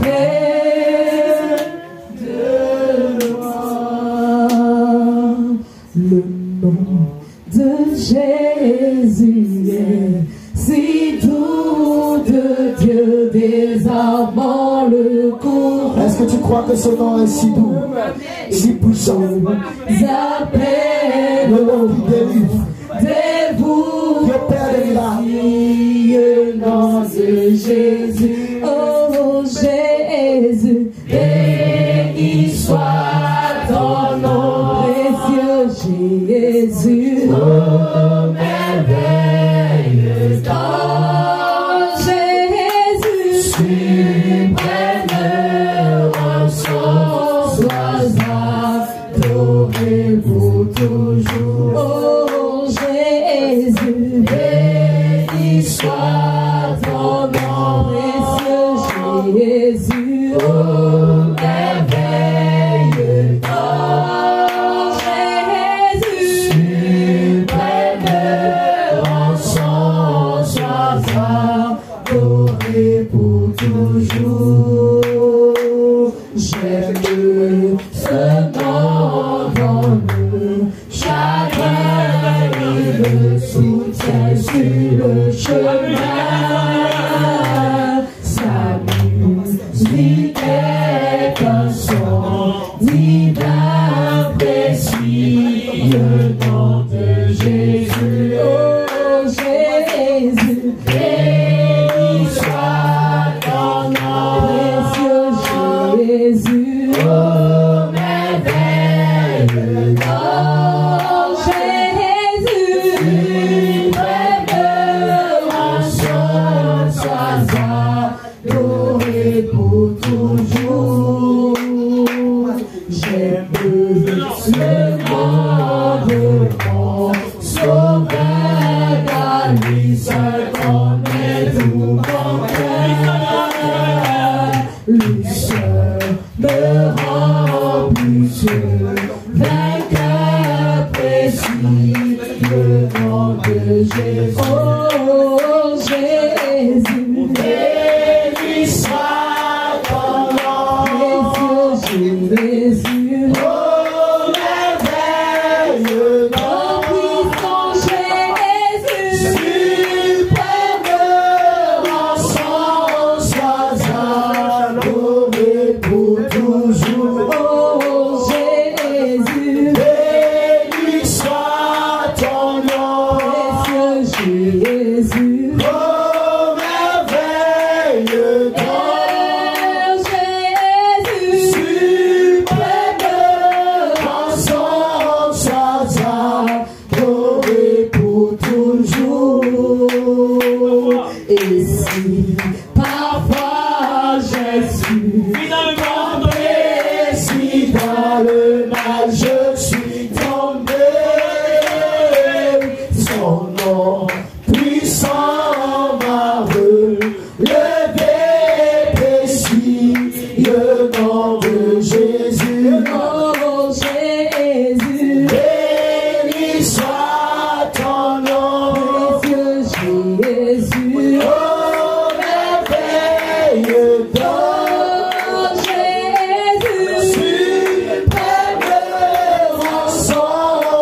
de moi. Le nom de Jésus est si doux, de Dieu désarmant le courant. Est-ce que tu crois que ce nom est si doux, si puissant? Appelle le nom qui délivre, dévoue, qui opère des miracles. Le nom de Jésus, oh Jésus, béni soit ton nom précieux. Jésus, oh merveilleux dans Jésus, suprême rançon, sois adoré pour toujours. Oh Jésus, béni soit ton nom, précieux Jésus, oh merveilleux dans Jésus, suprême rançon, sois adoré pour toujours. J'aime ce nom dans le chagrin, il me soutient sur le chemin. Sa musique est un son divin précis, le nom de Jésus, oh Jésus, béni soit ton nom, précieux Jésus, oh merveilleux dans Jésus, suprême rançon, sois adoré pour toujours. J'aime ce nom de mon sauveur, car lui seul connaît tout mon cœur. Lui seul me rend plus sûr, vainqueur précis, le nom de Jésus. Oh Jésus, béni soit ton nom, précieux Jésus, oh merveilleux nom, puissant Jésus, suprême rançon, sois adoré pour toujours. Oh Jésus, béni soit ton nom, précieux Jésus, oh merveilleux dans Jésus, suprême rançon, sois adoré pour toujours. Et si parfois je suis tombé, si dans le mal je suis tombé, son nom puissant m'a relevé précis, le nom de Jésus, oh Jésus, béni soit ton nom, précieux Jésus, oh merveilleux dans Jésus, suprême rançon,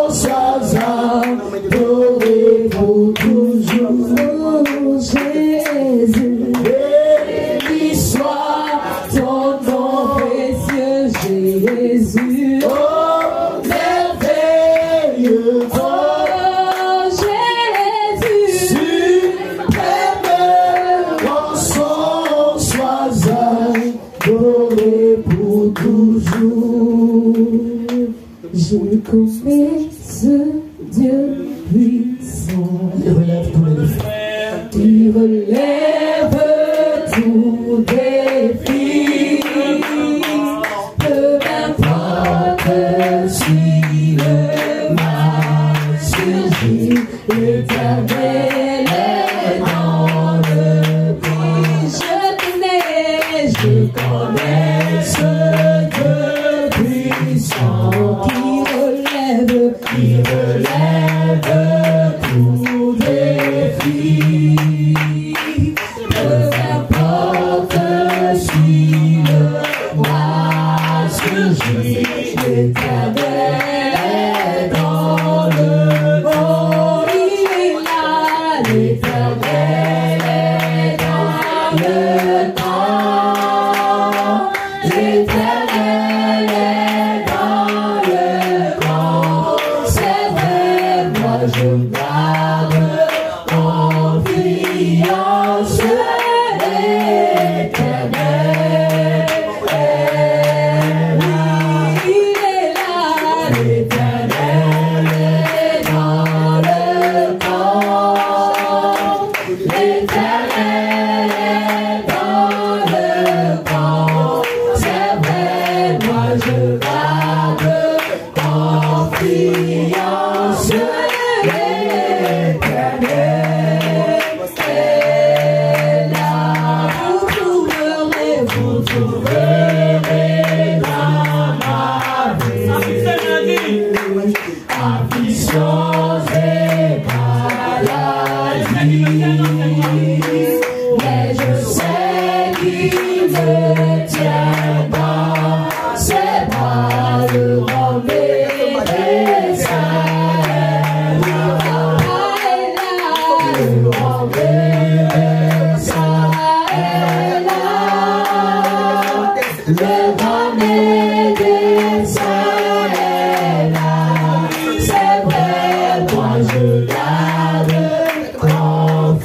sois adoré pour toujours. Jésus, béni soit ton nom, précieux Jésus, oh merveilleux dans Jésus, suprême rançon, sois adoré pour toujours. Je connais ce Dieu puissant, il relève tous les défis, il relève tous défis, peu importe si le mal surgit, l'Éternel est dans le pays. Je connais ce Dieu puissant qui relève tout défi. Peu importe si le mal surgit, l'Éternel est dans le monde. Il est là, l'Éternel est dans le temps. L'Éternel est dans le camp. C'est vrai, moi je garde confiance. L'Éternel est là, il est là, l'Éternel afflictions et maladies. Mais je sais qu'il me tiendra, c'est pas le grand médecin. Le grand médecin est là, le grand médecin est là. C'est vrai, moi je garde confiance.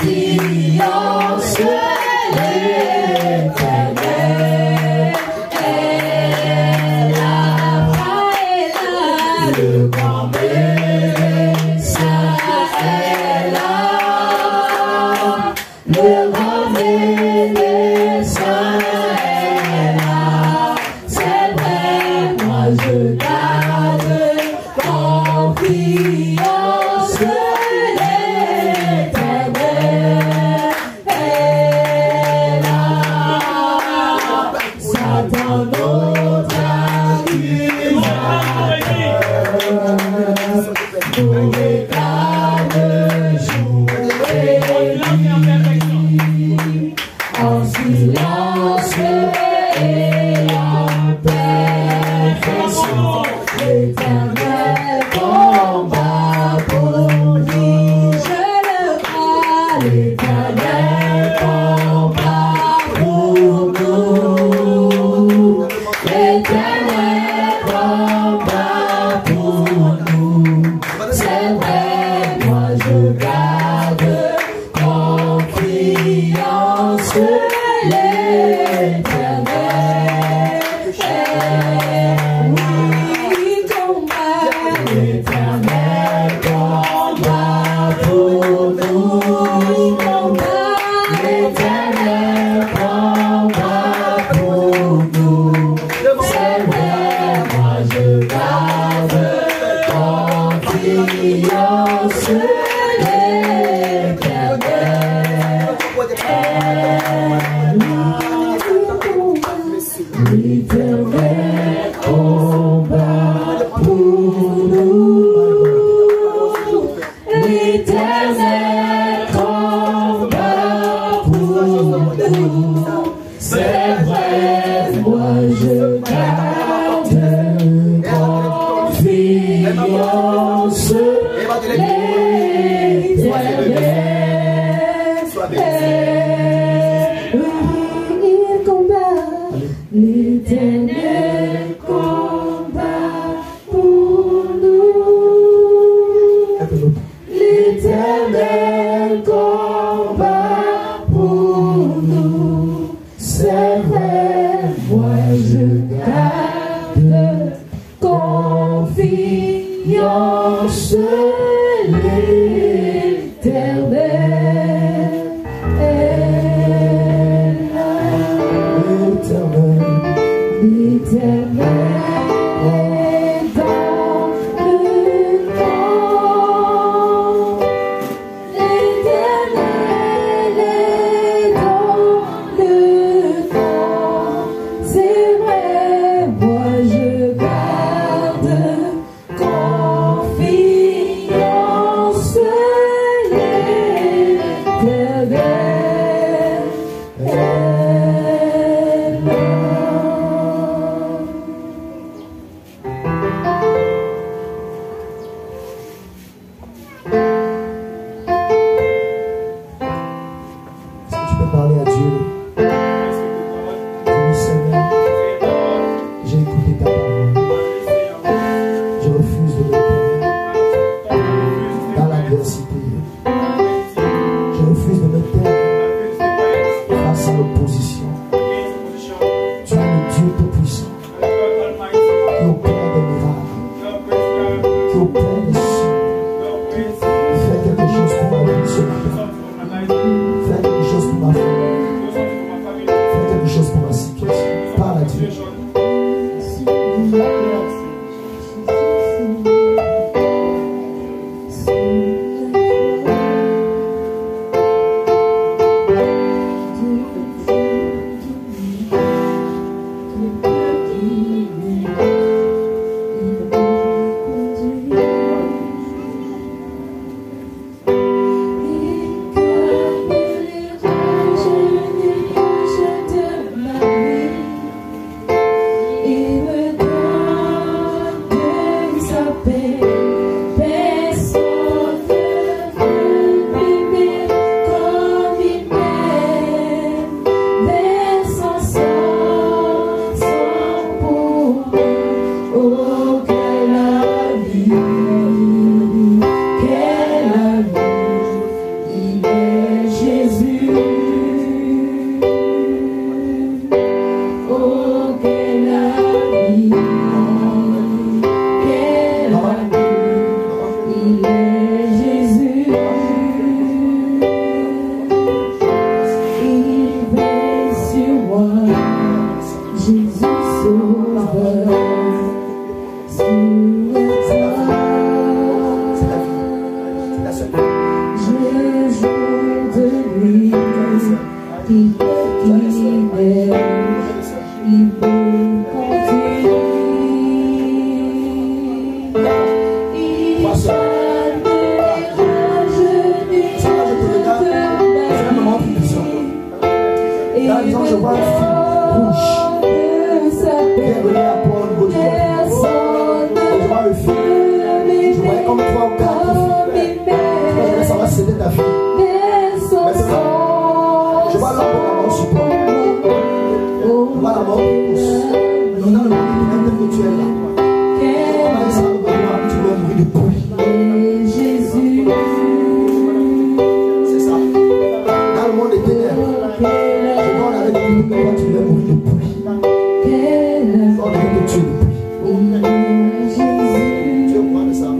Le grand médecin est là, le grand médecin est là. C'est vrai, moi je garde confiance. L'Éternel est là. Satan notre nous regarde jour et nuit, en silence et en perfection. L'Éternel combat pour lui, je le crois. L'Éternel combat pour nous. L'Éternel combat pour nous. C'est vrai, moi je garde confiance. L'Éternel oui, combat. L'Éternel combat pour nous. L'Éternel combat pour nous. C'est vrai, moi je garde confiance. L'Éternel combat pour nous. L'Éternel combat pour nous. C'est vrai, moi je garde confiance. L'Éternel combat. L'Éternel combat pour nous. L'Éternel combat pour nous. C'est vrai, moi je garde confiance. L'Éternel est là. L'Éternel est dans le camp. L'Éternel est dans le camp. C'est vrai, moi je garde confiance. L'Éternel est là. Est-ce que tu peux parler à Dieu? Dis-lui, Seigneur, j'ai écouté ta parole. Je refuse de me taire dans l'adversité. Je refuse de me taire face à l'opposition. Tu es le Dieu Tout-Puissant qui opère des miracles, qui opère des signes. Fais quelque chose pour ma vie ce matin. Fais quelque chose pour ma famille. Fais quelque chose pour ma situation. Parle à Dieu. soeur. Ça, je te regarde, c'est un moment de vision. Dans la vision, je vois un fil rouge qui est relié à toi au niveau du ventre. Je vois le fil. Je voyais comme 3 ou 4 fils. Ça va céder ta vie. Maintenant, je vois l'homme pour la mort sur toi. Je vois la mort qui pousse. Dans le monde que tu es là. Comment ça va voir, tu vas mourir de bruit. C'est ça. Dans le monde des ténèbres, je vois on avait des bruits, comment tu vas mourir de bruit. On avait de tuer de bruit. Tu es au courant de ça?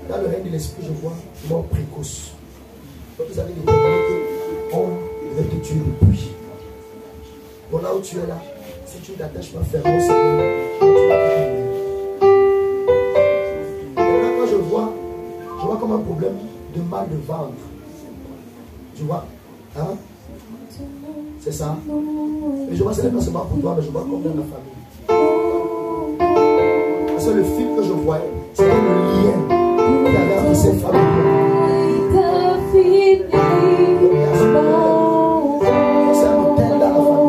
Dans le règne de l'esprit, je vois mort précoce. Donc vous avez des ténèbres, on va te tuer de bruit. Bon, là où tu es là, si tu ne t'attaches pas fermement, c'est bon. Quand je vois comme un problème de mal de ventre. Tu vois? Hein? C'est ça? Mais je vois, ce n'est pas seulement pour toi, mais je vois comme dans la famille. Parce que le fil que je voyais, c'était le lien qu'il y avait entre ces familles. C'est un hôtel dans la famille.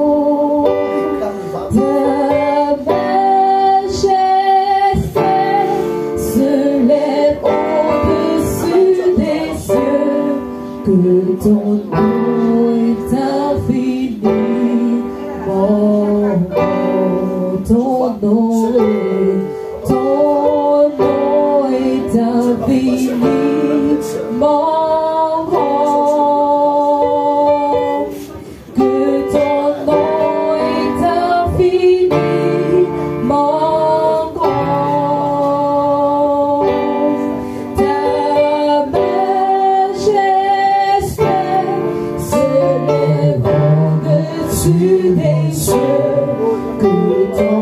Que ton nom est infini, ton nom est infini, mon grand. Que ton nom est infini, mon grand. Ta au-dessus des cieux, que ton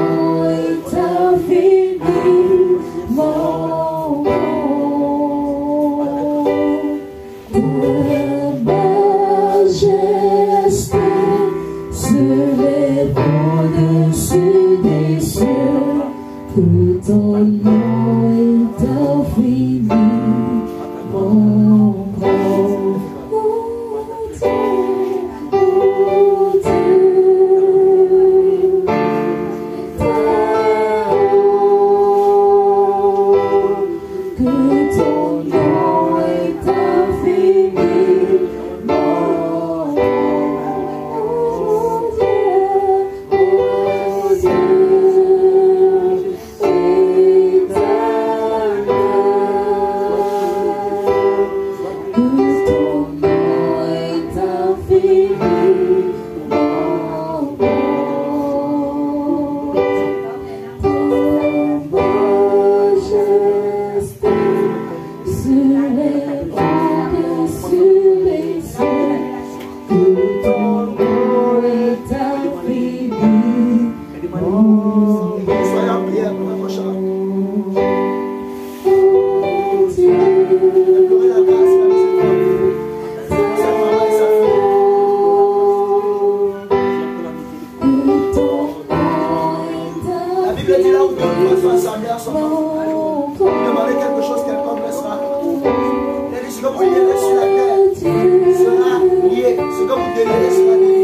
nom est infini, ton nom est infini, mon grand, que ton nom est infini, mon faire sa mère, son enfant. Demander quelque chose, quelqu'un laissera. Il dit, ce que vous délirez sur la terre sera lié. Ce que vous délirez sera lié.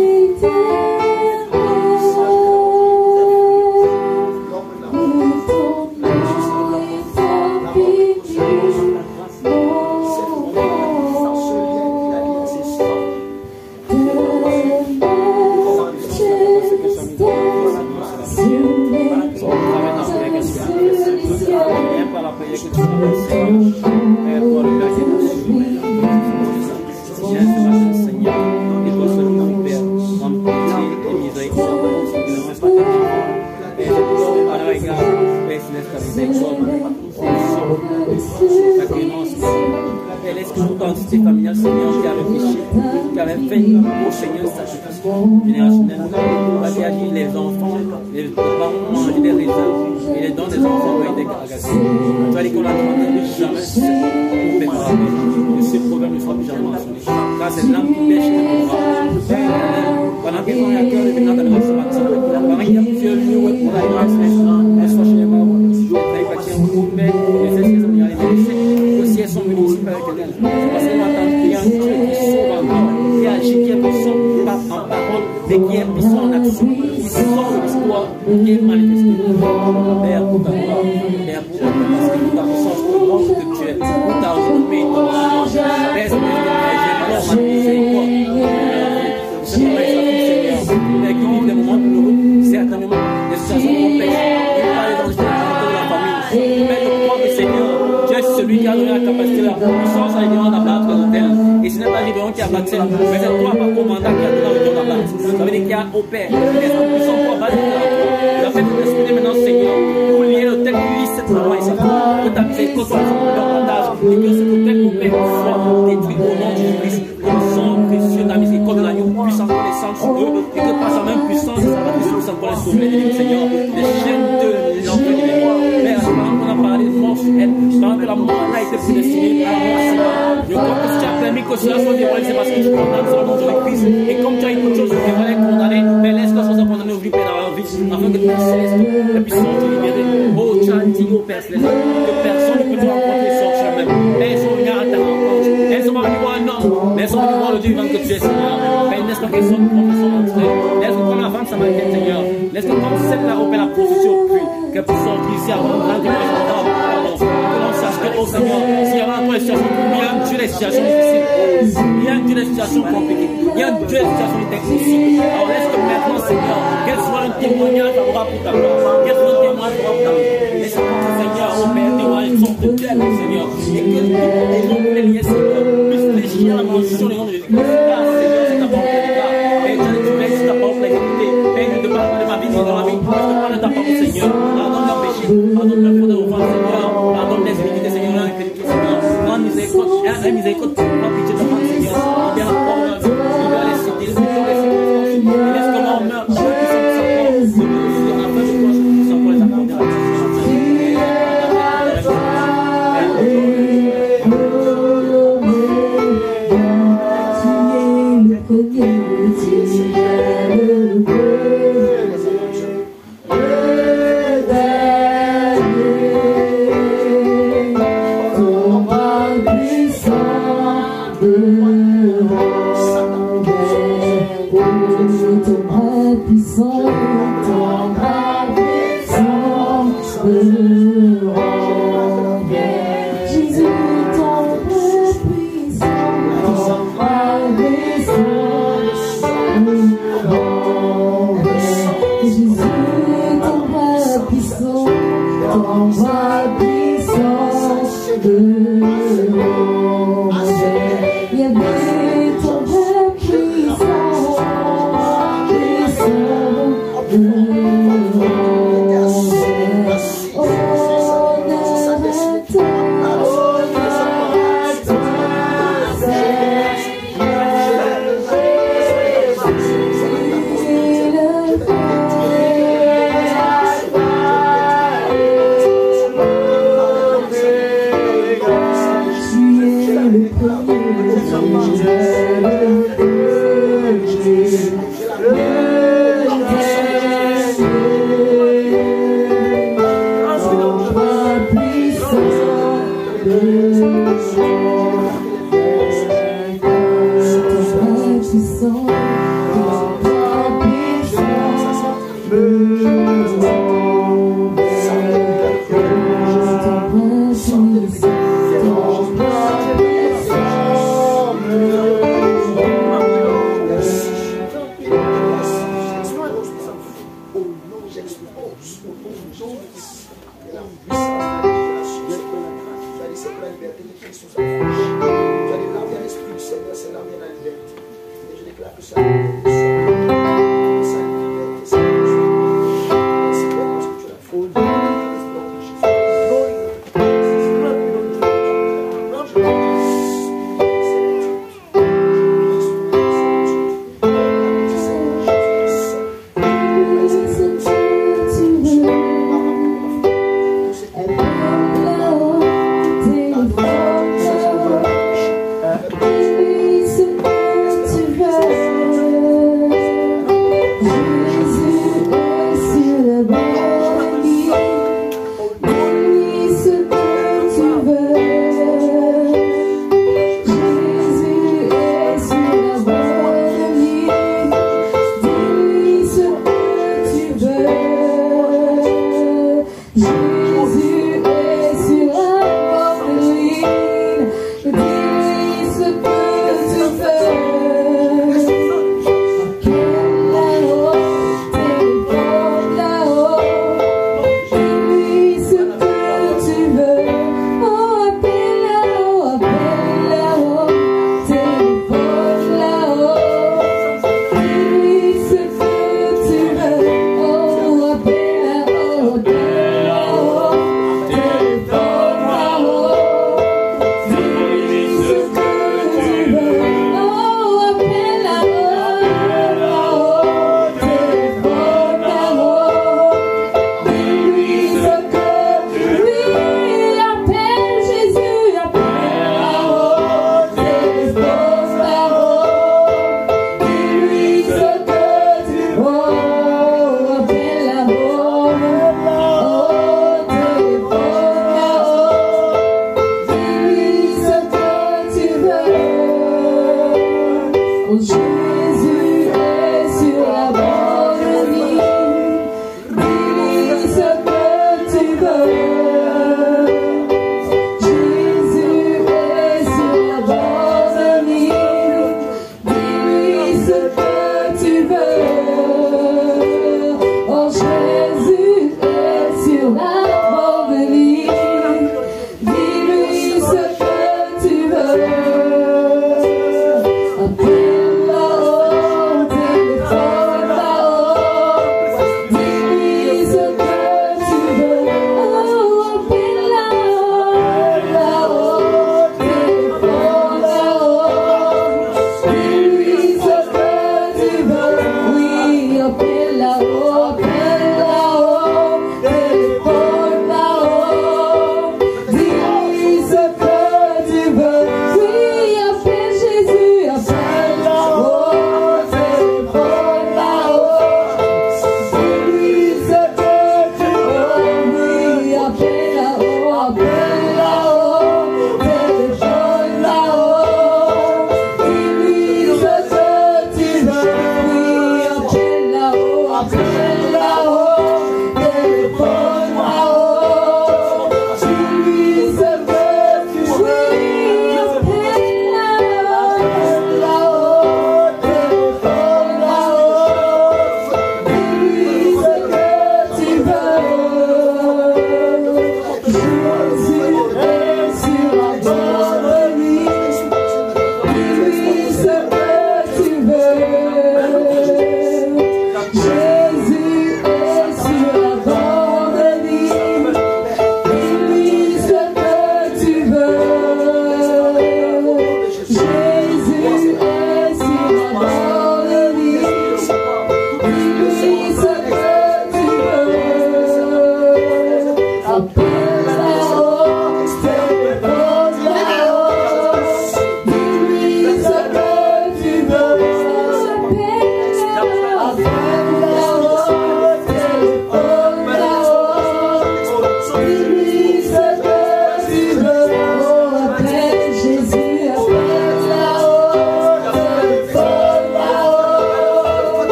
Appelle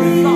Yeah.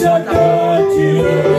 ce que tu veux.